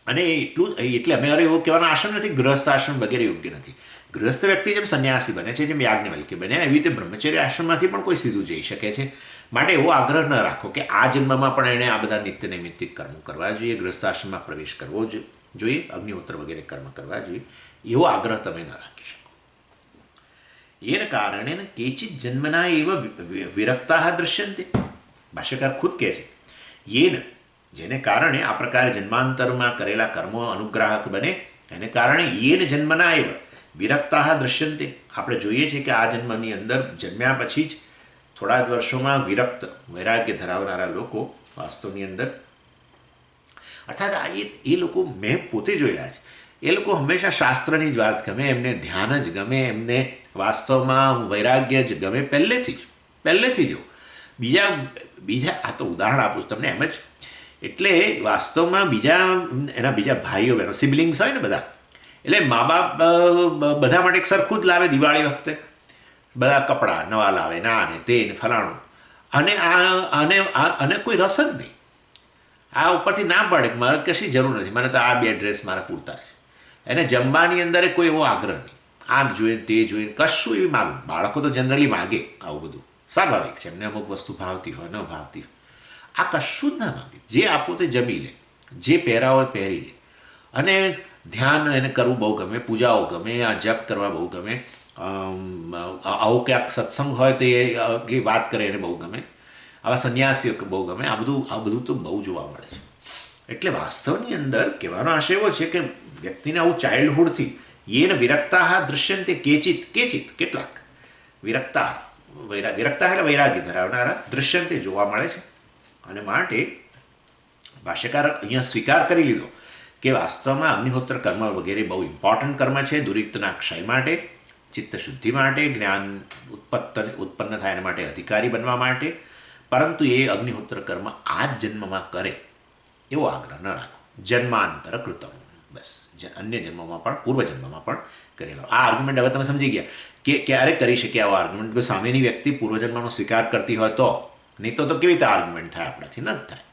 અને એટલું એટલે અમે એવો કહેવાનો આશ્રમ નથી ગૃહસ્થ આશ્રમ વગેરે યોગ્ય નથી. ગૃહસ્થ વ્યક્તિ જેમ સંન્યાસી બને છે, જેમ યાજ્ઞવલ્ક્ય બન્યા, એવી રીતે બ્રહ્મચર્ય આશ્રમમાંથી પણ કોઈ સીધું જઈ શકે છે. માટે એવો આગ્રહ ન રાખો કે આ જન્મમાં પણ એણે આ બધા નિત્ય નૈમિત્તિક કર્મો કરવા જોઈએ, ગૃહસ્થ આશ્રમમાં પ્રવેશ કરવો જોઈએ, અગ્નિહોત્ર વગેરે કર્મ કરવા જોઈએ, એવો આગ્રહ તમે ન રાખી શકો. એને કારણે કેચિત જન્મના એવ વિરક્તા દૃશ્યંતે. ભાષ્યકાર ખુદ કહે છે જેને કારણે આ પ્રકારે જન્માંતરમાં કરેલા કર્મો અનુગ્રાહક બને, એને કારણે યેન જન્મના એવ વિરક્તા દૃશ્યંતે. આપણે જોઈએ છીએ કે આ જન્મની અંદર જન્મ્યા પછી જ થોડા જ વર્ષોમાં વિરક્ત, વૈરાગ્ય ધરાવનારા લોકો વાસ્તવની અંદર, અર્થાત એ લોકો મેં પોતે જોયેલા છે, એ લોકો હંમેશા શાસ્ત્રની જ વાત ગમે, એમને ધ્યાન જ ગમે, એમને વાસ્તવમાં વૈરાગ્ય જ ગમે પહેલેથી જ. બીજા આ તો ઉદાહરણ આપું તમને એમ જ. એટલે વાસ્તવમાં એના બીજા ભાઈઓ બહેનો, સિબલિંગ્સ હોય ને બધા, એટલે મા બાપ બધા માટે એક સરખું જ લાવે દિવાળી વખતે, બધા કપડાં નવા લાવે, ના ને તે ને ફલાણું, અને કોઈ રસ જ નહીં. આ ઉપરથી ના પડે કે મારે કશી જરૂર નથી, મને તો આ 2 ડ્રેસ મારા પૂરતા છે. એને જમવાની અંદર કોઈ એવો આગ્રહ નહીં. આ જોઈએ તે જોઈએ, કશું એવી માગું. બાળકો તો જનરલી માગે આવું બધું, સ્વાભાવિક છે, એમને અમુક વસ્તુ ભાવતી હોય ન ભાવતી હોય. આ કશું જ ના માગે, જે આપો તે જમી લે, જે પહેરાવો એ પહેરી લે. અને ધ્યાન એને કરવું બહુ ગમે, પૂજાઓ ગમે, આ જપ કરવા બહુ ગમે, આવો ક્યાંક સત્સંગ હોય તો એ વાત કરે એને બહુ ગમે, આવા સંન્યાસીઓ બહુ ગમે. આ બધું તો બહુ જોવા મળે છે. એટલે વાસ્તવની અંદર કહેવાનો આશય એવો છે કે વ્યક્તિને આવું ચાઇલ્ડહુડથી યેન વિરક્તા દૃશ્યંતે કેચિત કેટલાક વિરક્તા વિરક્તા એટલે વૈરાગ્ય ધરાવનારા દૃશ્યંતે જોવા મળે છે. અને માટે ભાષ્યકાર અહીંયા સ્વીકાર કરી લીધો કે વાસ્તવમાં અગ્નિહોત્ર કર્મ વગેરે બહુ ઇમ્પોર્ટન્ટ કર્મ છે દુરિક્તના ક્ષય માટે, ચિત્ત શુદ્ધિ માટે, જ્ઞાન ઉત્પન્ન થાય એના માટે, અધિકારી બનવા માટે. પરંતુ એ અગ્નિહોત્ર કર્મ આ જ જન્મમાં કરે એવો આગ્રહ ન રાખો. જન્માંતર કૃતમ, બસ અન્ય જન્મમાં પણ પૂર્વજન્મમાં પણ કરેલો. આ આર્ગ્યુમેન્ટ હવે તમે સમજી ગયા કે ક્યારે કરી શકે આવો આર્ગ્યુમેન્ટ. જો સામેની વ્યક્તિ પૂર્વજન્મનો સ્વીકાર કરતી હોય તો, નહીં તો કેવી રીતે આર્ગ્યુમેન્ટ થાય આપણાથી? ન જ થાય.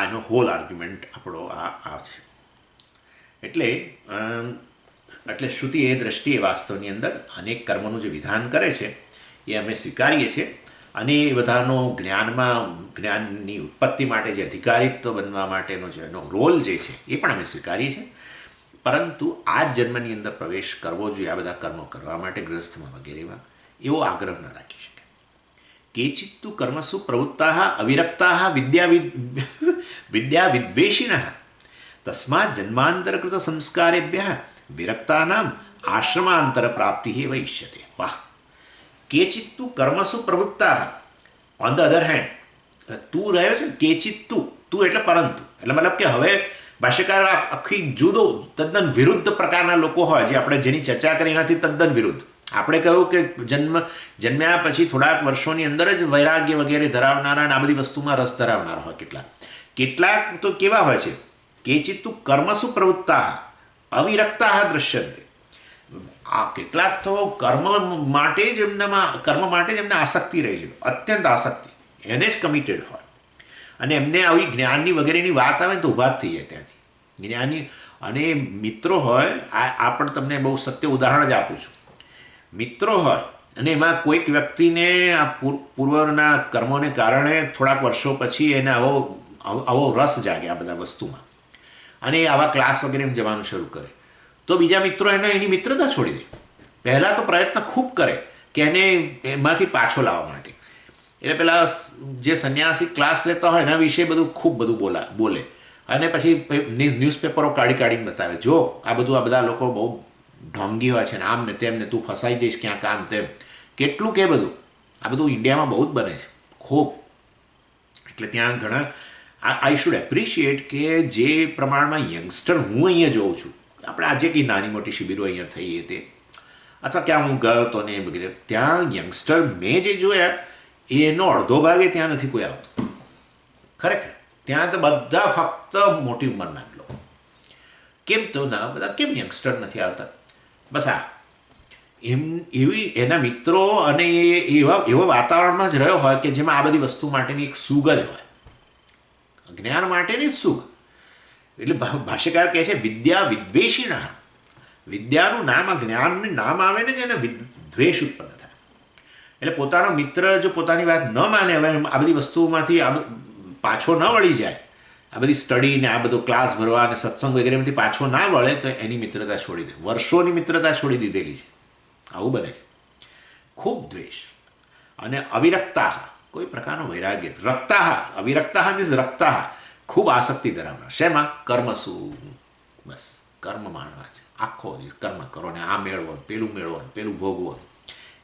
એનો હોલ આર્ગ્યુમેન્ટ આપણો આ છે. એટલે શ્રુતિ એ દ્રષ્ટિએ વાસ્તવની અંદર અનેક કર્મોનું જે વિધાન કરે છે એ અમે સ્વીકારીએ છીએ. અને એ બધાનો જ્ઞાનની ઉત્પત્તિ માટે જે અધિકારીત્વ બનવા માટેનો જે એનો રોલ જે છે એ પણ અમે સ્વીકારીએ છીએ. પરંતુ આ જ જન્મની અંદર પ્રવેશ કરવો જોઈએ આ બધા કર્મો કરવા માટે ગ્રહસ્થમાં વગેરેમાં, એવો આગ્રહ ન રાખી શકે. કેચિત્તુ કર્મસુ પ્રવૃત્તા અવિરક્તા વિદ્યા વિદ્વેષિણ તસ્માત જન્માંતરકૃત સંસ્કારેભ્ય વિરક્તાનામ આશ્રમાંતર પ્રાપ્તિ વૈશ્યતે. વાહ! કેચિત્તુ કર્મસુ પ્રવૃત્તા. ઓન ધ અધર હેન્ડ, તું રહ્યો છે ને કેચિત્તુ, તું એટલે પરંતુ, એટલે મતલબ કે હવે ભાષ્યકાર આખી જુદો તદ્દન વિરુદ્ધ પ્રકારના લોકો હોય જે આપણે જેની ચર્ચા કરી એનાથી તદ્દન વિરુદ્ધ. આપણે કહ્યું કે જન્મ્યા પછી થોડાક વર્ષોની અંદર જ વૈરાગ્ય વગેરે ધરાવનારા અને આ બધી વસ્તુમાં રસ ધરાવનારા હોય. કેટલાક તો કેવા હોય છે? કેચિત્તુ કર્મસુ પ્રવૃત્તા અવિરક્તા દૃશ્યંતે. આ કેટલાક તો કર્મ માટે જ એમને આસક્તિ રહેલી, અત્યંત આસક્તિ, એને જ કમિટેડ હોય. અને એમને આવી જ્ઞાનની વગેરેની વાત આવે ને તો ઊભા જ થઈ જાય ત્યાંથી. જ્ઞાનની અને મિત્રો હોય, આ પણ તમને બહુ સત્ય ઉદાહરણ જ આપું છું. મિત્રો હોય અને એમાં કોઈક વ્યક્તિને આ પૂર્વના કર્મોને કારણે થોડાક વર્ષો પછી એને આવો રસ જાગે આ બધા વસ્તુમાં, અને એ આવા ક્લાસ વગેરે જવાનું શરૂ કરે, તો બીજા મિત્રો એની મિત્રતા છોડી દે. પહેલાં તો પ્રયત્ન ખૂબ કરે કે એને એમાંથી પાછો લાવવા માટે. એટલે પેલા જે સંન્યાસી ક્લાસ લેતા હોય એના વિશે ખૂબ બધું બોલે, અને પછી ન્યૂઝપેપરો કાઢીને બતાવે, જો આ બધા લોકો બહુ ઢોંગી હોય છે ને, આમ ને તેમ ને, તું ફસાઈ જઈશ ક્યાંક, આમ તેમ, કેટલું કે બધું. આ બધું ઇન્ડિયામાં બહુ જ બને છે, ખૂબ. એટલે ત્યાં ઘણા આઈ શુડ એપ્રિશિએટ કે જે પ્રમાણમાં યંગસ્ટર હું અહીંયા જોઉં છું, આપણે આજે કંઈ નાની મોટી શિબિરો અહીંયા થઈએ તે, અથવા ક્યાં હું ગયો હતો ને વગેરે, ત્યાં યંગસ્ટર મેં જે જોયા એનો અડધો ભાગે ત્યાં નથી કોઈ આવતો. ખરેખર ત્યાં તો બધા ફક્ત મોટી ઉંમરના જ લોકો. કેમ તો ના બધા કેમ યંગસ્ટર નથી આવતા? બસ એના મિત્રો અને એવા વાતાવરણમાં જ રહ્યો હોય કે જેમાં આ બધી વસ્તુ માટેની એક સુગ જ હોય, જ્ઞાન માટેની જ સુગ. એટલે ભાષ્યકાર કહે છે વિદ્યા વિદ્વેષિણ. વિદ્યાનું નામ, આ જ્ઞાનનું નામ આવે ને જ એને દ્વેષ ઉત્પન્ન થાય. એટલે પોતાનો મિત્ર જો પોતાની વાત ન માને, હવે આ બધી વસ્તુઓમાંથી પાછો ન વળી જાય, આ બધી સ્ટડી ને આ બધો ક્લાસ ભરવા અને સત્સંગ વગેરેમાંથી પાછો ના વળે તો એની મિત્રતા છોડી દે. વર્ષોની મિત્રતા છોડી દીધેલી છે. આવું બને છે. ખૂબ દ્વેષ. અને અવિરક્તા, કોઈ પ્રકારનો વૈરાગ્ય. રક્તા, અવિરક્તા મીન્સ રક્તા, ખૂબ આસક્તિ ધરાવનાર. શેમાં? કર્મસુ. બસ કર્મ માણવા છે, આખો દિવસ કર્મ કરો ને આ મેળવો, પેલું પેલું ભોગવો,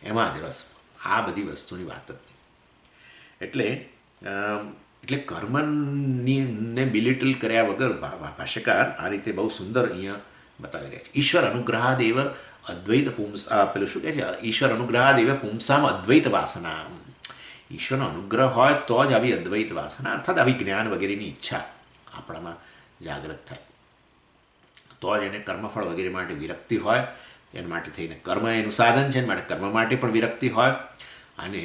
એમાં જ રસ. આ બધી વસ્તુની વાત જ નહીં. એટલે કર્મને બિલિટલ કર્યા વગર ભાષ્યકાર આ રીતે બહુ સુંદર અહીંયા બતાવી રહ્યા છે. ઈશ્વર અનુગ્રહાદેવ અદ્વૈત પેલું શું કહે છે? ઈશ્વર અનુગ્રહાદેવ પુંસામ અદ્વૈત વાસના. ઈશ્વરનો અનુગ્રહ હોય તો જ આવી અદ્વૈત વાસના અર્થાત આવી જ્ઞાન વગેરેની ઈચ્છા આપણામાં જાગૃત થાય, તો જ એને કર્મફળ વગેરે માટે વિરક્તિ હોય. એના માટે થઈને કર્મ એનું સાધન છે, એના માટે કર્મ માટે પણ વિરક્તિ હોય. અને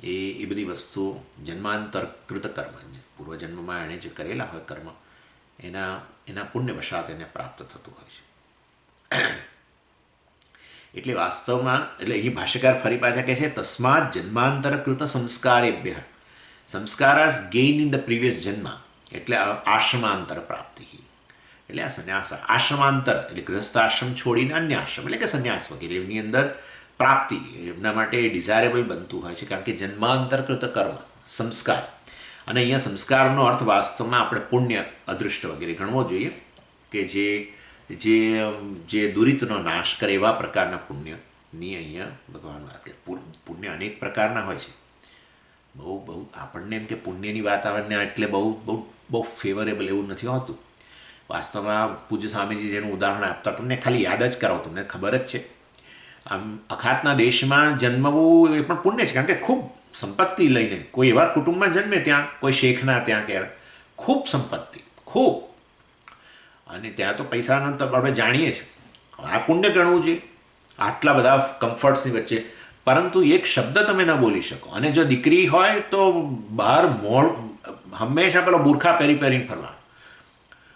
એ બધી વસ્તુઓ જન્માંતરકૃત કર્મ, પૂર્વજન્મમાં એણે જે કરેલા હોય કર્મ, એના પુણ્યવશાત એને પ્રાપ્ત થતું હોય છે. એટલે વાસ્તવમાં એટલે અહીં ભાષ્યકાર ફરી પાછા કહે છે તસ્માત જન્માંતરકૃત સંસ્કારેભ્ય સંસ્કારાસ ગેઇન ઇન ધ પ્રીવિયસ જન્મ એટલે આશ્રમાંતર પ્રાપ્તિ. એટલે આ સંન્યાસ આશ્રમાંતર એટલે ગૃહસ્થ આશ્રમ છોડીને અન્ય આશ્રમ એટલે કે સંન્યાસ વગેરેની અંદર પ્રાપ્તિ એમના માટે ડિઝાયરેબલ બનતું હોય છે, કારણ કે જન્માંતરકૃત કર્મ સંસ્કાર. અને અહીંયા સંસ્કારનો અર્થ વાસ્તવમાં આપણે પુણ્ય અદૃષ્ટ વગેરે ગણવો જોઈએ કે જે દુરિતનો નાશ કરે એવા પ્રકારના પુણ્યની અહીંયા ભગવાન વાત કરે. પુણ્ય અનેક પ્રકારના હોય છે. બહુ આપણને એમ કે પુણ્યની વાત આવે ને એટલે બહુ ફેવરેબલ એવું નથી હોતું. વાસ્તવમાં પૂજ્ય સ્વામીજી જેનું ઉદાહરણ આપતા તમને ખાલી યાદ જ કરાવો, તમને ખબર જ છે. આમ અખાતના દેશમાં જન્મવું એ પણ પુણ્ય છે, કારણ કે ખૂબ સંપત્તિ લઈને કોઈ એવા કુટુંબમાં જન્મે ત્યાં કોઈ શેખના ત્યાં કે ખૂબ સંપત્તિ ખૂબ, અને ત્યાં તો પૈસાનો તો આપણે જાણીએ છીએ. આ પુણ્ય ગણવું જોઈએ આટલા બધા કમ્ફર્ટ્સની વચ્ચે, પરંતુ એક શબ્દ તમે ન બોલી શકો. અને જો દીકરી હોય તો બહાર હંમેશા પેલો બુરખા પહેરીને ફરવા,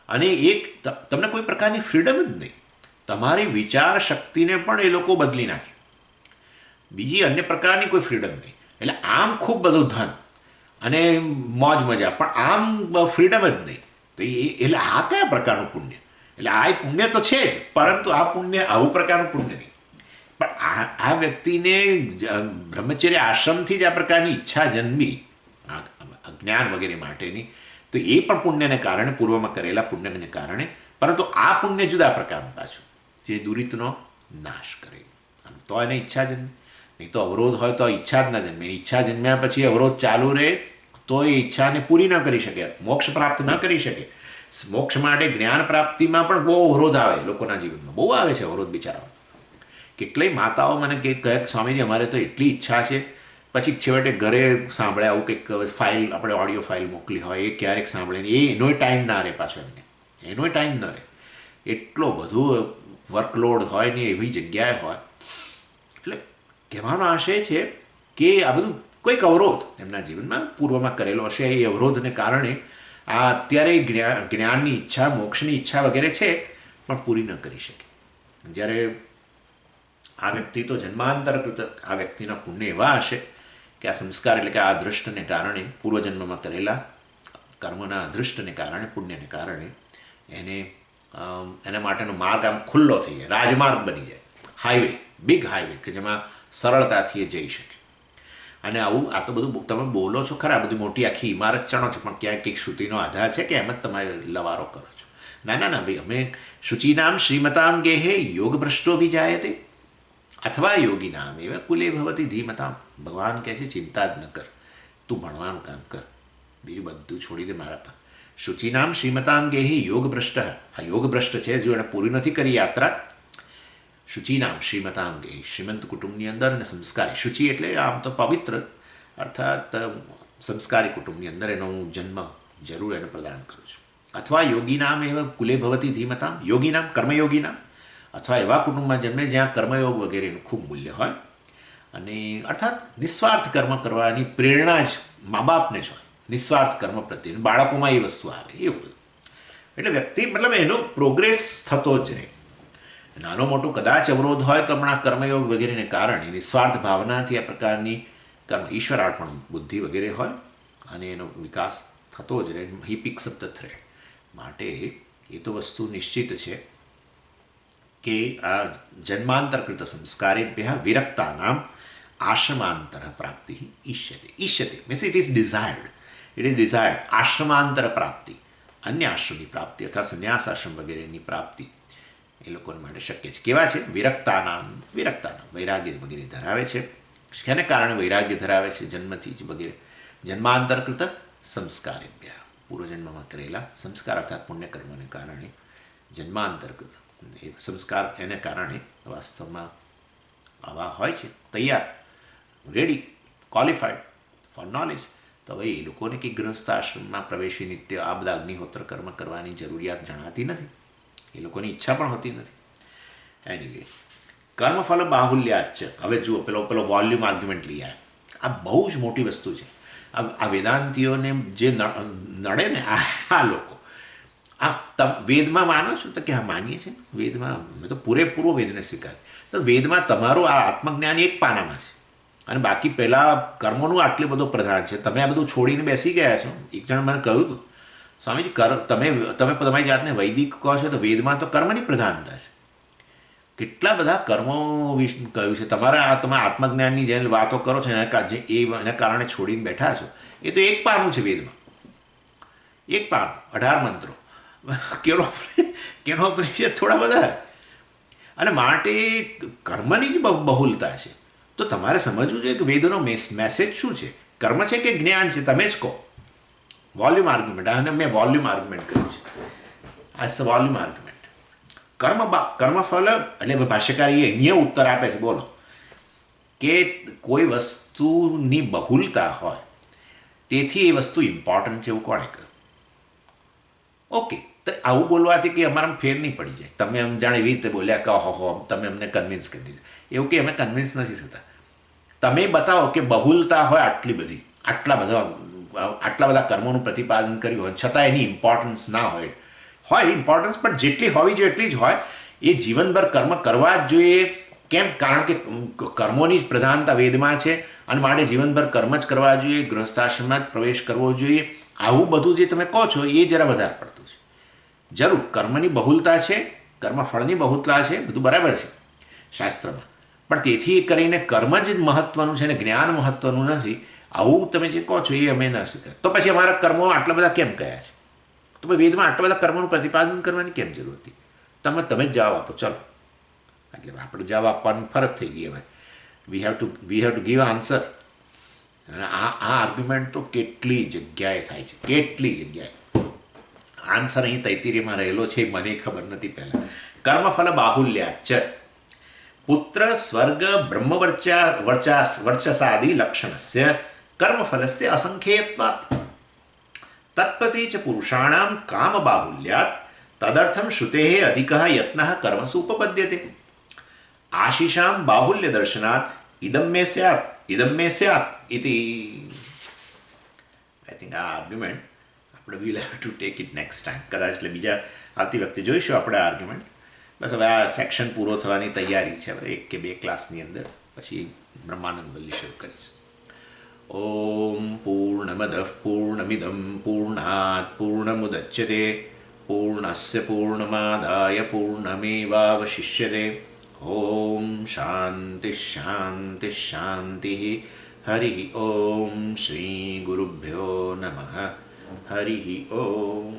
અને એક તમને કોઈ પ્રકારની ફ્રીડમ જ નહીં. તમારી વિચાર શક્તિને પણ એ લોકો બદલી નાખે, બીજી અન્ય પ્રકારની કોઈ ફ્રીડમ નહીં. એટલે આમ ખૂબ બધું ધન અને મોજ મજા, પણ આમ ફ્રીડમ જ નહીં. તો એટલે આ કયા પ્રકારનું પુણ્ય? એટલે આ પુણ્ય તો છે જ, પરંતુ આ પુણ્ય આવું પ્રકારનું પુણ્ય નહીં. પણ આ વ્યક્તિને બ્રહ્મચર્ય આશ્રમથી જ આ પ્રકારની ઈચ્છા જન્મી જ્ઞાન વગેરે માટેની, તો એ પણ પુણ્યને કારણે, પૂર્વમાં કરેલા પુણ્યને કારણે. પરંતુ આ પુણ્ય જુદા પ્રકારનું પાછું, જે દુરિતનો નાશ કરે. આમ તો એને ઈચ્છા જન્મે, નહીં તો અવરોધ હોય તો ઈચ્છા જ ના જન્મે. ઈચ્છા જન્મ્યા પછી અવરોધ ચાલુ રહે તો એ ઈચ્છાને પૂરી ન કરી શકે, મોક્ષ પ્રાપ્ત ન કરી શકે. મોક્ષ માટે જ્ઞાન પ્રાપ્તિમાં પણ બહુ અવરોધ આવે લોકોના જીવનમાં, બહુ આવે છે અવરોધ બિચારાઓ. કેટલીય માતાઓ મને કહે સ્વામીજી અમારે તો એટલી ઈચ્છા છે, પછી છેવટે ઘરે સાંભળે આવું કંઈક ફાઇલ, આપણે ઓડિયો ફાઇલ મોકલી હોય એ ક્યારેક સાંભળે ને એનોય ટાઈમ ના રહે પાછો, એનોય ટાઈમ ન રહે. એટલો બધું વર્કલોડ હોય ને એવી જગ્યાએ હોય. એટલે કહેવાનો આશય છે કે આ બધું કોઈક અવરોધ એમના જીવનમાં પૂર્વમાં કરેલો હશે, એ અવરોધને કારણે આ અત્યારે જ્ઞાનની ઈચ્છા, મોક્ષની ઈચ્છા વગેરે છે પણ પૂરી ન કરી શકે. જ્યારે આ વ્યક્તિ તો જન્માંતરકૃત, આ વ્યક્તિના પુણ્ય એવા હશે કે આ સંસ્કાર એટલે કે આ અદૃષ્ટને કારણે, પૂર્વજન્મમાં કરેલા કર્મના અદૃષ્ટને કારણે, પુણ્યને કારણે એના માટેનો માર્ગ આમ ખુલ્લો થઈ જાય, રાજમાર્ગ બની જાય, હાઈવે, બિગ હાઈવે કે જેમાં સરળતાથી એ જઈ શકે. અને આવું આ તો બધું તમે બોલો છો ખરા, બધી મોટી આખી ઇમારત ચણો છો, પણ ક્યાંય કંઈક શ્રુતિનો આધાર છે કે એમ જ તમે લવારો કરો છો? ના ભાઈ, અમે શુચિનામ શ્રીમતામ ગેહે યોગ ભ્રષ્ટો ભી જાયતે અથવા યોગી નામ એવા કુલે ભવતી ધીમતામ. ભગવાન કહે છે ચિંતા જ ન કર, તું ભણવાનું કામ કર, બીજું બધું છોડી દે મારા પર. શુચિનામ શ્રીમતામ ગેહી યોગ ભ્રષ્ટ, આ યોગ ભ્રષ્ટ છે, જો એણે પૂરી નથી કરી યાત્રા. શુચિનામ શ્રીમતામ ગેહી, શ્રીમંત કુટુંબની અંદર અને સંસ્કારી. શુચિ એટલે આમ તો પવિત્ર, અર્થાત સંસ્કારી કુટુંબની અંદર એનો હું જન્મ જરૂર એને પ્રદાન કરું છું. અથવા યોગી નામ એવા કુલે ભવતી ધીમતામ, યોગી નામ કર્મયોગી નામ, અથવા એવા કુટુંબમાં જન્મે જ્યાં કર્મયોગ વગેરેનું ખૂબ મૂલ્ય હોય, અને અર્થાત નિસ્વાર્થ કર્મ કરવાની પ્રેરણા જ મા બાપને જ હોય, નિસ્વાર્થ કર્મ પ્રત્યે બાળકોમાં એ વસ્તુ આવે એવું બધું. એટલે વ્યક્તિ મતલબ એનો પ્રોગ્રેસ થતો જ રહે. નાનો મોટો કદાચ અવરોધ હોય તો પણ આ કર્મયોગ વગેરેને કારણે નિસ્વાર્થ ભાવનાથી આ પ્રકારની ઈશ્વરાર્પણ બુદ્ધિ વગેરે હોય અને એનો વિકાસ થતો જ રહે. હી પિક્સ અપ ધ થ્રેડ. માટે એ તો વસ્તુ નિશ્ચિત છે કે આ જન્માંતરકૃત સંસ્કારેભ્ય વિરક્તાનામ આશ્રમાંતર પ્રાપ્તિ ઈષ્યતે મીન્સ ઇટ ઇઝ ડિઝાયર્ડ. આશ્રમાંતર પ્રાપ્તિ, અન્ય આશ્રમની પ્રાપ્તિ અથવા સંન્યાસ આશ્રમ વગેરેની પ્રાપ્તિ એ લોકોને માટે શક્ય છે. કેવા છે? વિરક્તાનામ વૈરાગ્ય વગેરે ધરાવે છે. શેને કારણે વૈરાગ્ય ધરાવે છે? જન્મથી જ વગેરે. જન્માંતરકૃત સંસ્કારેભ્ય, પૂર્વજન્મમાં કરેલા સંસ્કાર અર્થાત પુણ્યકર્મને કારણે જન્માંતરકૃત એ સંસ્કાર, એને કારણે વાસ્તવમાં આવા હોય છે તૈયાર, રેડી, ક્વોલિફાઈડ ફોર નોલેજ. તો હવે એ લોકોને કંઈ ગૃહસ્થ આશ્રમમાં પ્રવેશી નિત્ય આ બધા અગ્નિહોત્ર કર્મ કરવાની જરૂરિયાત જણાતી નથી, એ લોકોની ઈચ્છા પણ હોતી નથી. એનીવે, કર્મફલ બાહુલ્યાચ. હવે જુઓ પેલો વોલ્યુમ આર્ગ્યુમેન્ટ લઈ આવે. આ બહુ જ મોટી વસ્તુ છે. આ વેદાંતિઓને જે નડે ને આ લોકો, આ વેદમાં માનો છો તો કે હા માનીએ છીએ વેદમાં, મેં તો પૂરેપૂરો વેદને સ્વીકાર. તો વેદમાં તમારું આ આત્મજ્ઞાન એક પાનામાં છે અને બાકી પહેલાં કર્મોનું આટલું બધું પ્રધાન છે. તમે આ બધું છોડીને બેસી ગયા છો. એક જણ મને કહ્યું હતું, સ્વામીજી તમે તમે તમારી જાતને વૈદિક કહો છો તો વેદમાં તો કર્મની પ્રધાનતા છે. કેટલા બધા કર્મો વિશે કહ્યું છે. તમે આત્મજ્ઞાનની જે વાતો કરો છો એના કારણે છોડીને બેઠા છો, એ તો એક પાનું છે વેદમાં, એક પાનું, 18 મંત્રો. કેનો ઉપનિષદ થોડા બધા. અને માટે કર્મની જ બહુલતા છે. તો તમારે સમજવું જોઈએ કે વેદનો મેસેજ શું છે, કર્મ છે કે જ્ઞાન છે, તમે જ કહો. વોલ્યુમ આર્ગ્યુમેન્ટ, અને મેં વોલ્યુમ આર્ગ્યુમેન્ટ કર્યું છે. આ વોલ્યુમ આર્ગ્યુમેન્ટ. કર્મફળ એટલે ભાષ્યકારી અહીંયા ઉત્તર આપે છે, બોલો, કે કોઈ વસ્તુની બહુલતા હોય તેથી એ વસ્તુ ઇમ્પોર્ટન્ટ છે એવું કોણે કહ્યું? ઓકે, તો આવું બોલવાથી કે અમારામાં ફેર નહીં પડી જાય. તમે એમ જાણે એવી રીતે બોલ્યા કે હો તમે અમને કન્વિન્સ કરી દીધા. એવું કે અમે કન્વિન્સ નથી થતા. તમે બતાવો કે બહુલતા હોય આટલી બધી, આટલા બધા કર્મોનું પ્રતિપાદન કર્યું હોય છતાં એની ઇમ્પોર્ટન્સ ના હોય ઇમ્પોર્ટન્સ પણ જેટલી હોવી જોઈએ એટલી જ હોય. એ જીવનભર કર્મ કરવા જ જોઈએ. કેમ? કારણ કે કર્મોની જ પ્રધાનતા વેદમાં છે અને માટે જીવનભર કર્મ જ કરવા જોઈએ, ગૃહસ્થાશ્રમમાં જ પ્રવેશ કરવો જોઈએ. આવું બધું જે તમે કહો છો એ જરા વધારે પડતું છે. જરૂર કર્મની બહુલતા છે, કર્મફળની બહુલતા છે, બધું બરાબર છે શાસ્ત્રમાં, પણ તેથી કરીને કર્મ જ મહત્ત્વનું છે ને જ્ઞાન મહત્ત્વનું નથી. આવું તમે જે કહો છો એ અમે ન શીખે. તો પછી અમારા કર્મો આટલા બધા કેમ કયા છે? તો ભાઈ વેદમાં આટલા બધા કર્મોનું પ્રતિપાદન કરવાની કેમ જરૂર હતી? તમે જ જવાબ આપો. ચલો, એટલે આપણે જવાબ આપવાની ફરક થઈ ગઈ. હવે we have to give answer. અને આ આર્ગ્યુમેન્ટ તો કેટલી જગ્યાએ થાય છે, કેટલી જગ્યાએ. આન્સર અહીં તૈત્તિરીયમાં રહેલો છે, મને ખબર નથી પહેલાં. કર્મફલ બાહુલ્યાચ પુત્ર સ્વર્ગ વર્ચસાદિ લક્ષણસ્ય કર્મફલસ્ય અસંખ્યેયત્વાत् તત્પતિ ચ પુરુષાણામ કામ બાહુલ્યાત તદર્થમ શ્રુતેઃ અધિકઃ યત્નઃ કર્મસુ ઉપપદ્યતે આશીષામ બાહુલ્ય દર્શનાत् ઇદમ મે સ્યાत् ઇતિ. આઈ થિંક આ આર્ગ્યુમેન્ટ આપણે will have to take it next time. કદાચ એટલે બીજા આવતી વખતે જોઈશું આપણે આ આર્ગ્યુમેન્ટ. બસ હવે આ સેક્શન પૂરો થવાની તૈયારી છે. હવે 1 કે 2 ક્લાસની અંદર પછી બ્રહ્માનંદ વલ્લી શરૂ કરીશું. ઓમ પૂર્ણમદ પૂર્ણમિદમ પૂર્ણાત પૂર્ણમુદચ્યતે પૂર્ણસ્ય પૂર્ણમાદાય પૂર્ણમેવાવશિષ્યતે. ઓમ શાંતિ શાંતિ શાંતિ. હરિ ઓમ શ્રી ગુરુભ્યો નમઃ. હરિ ઓમ.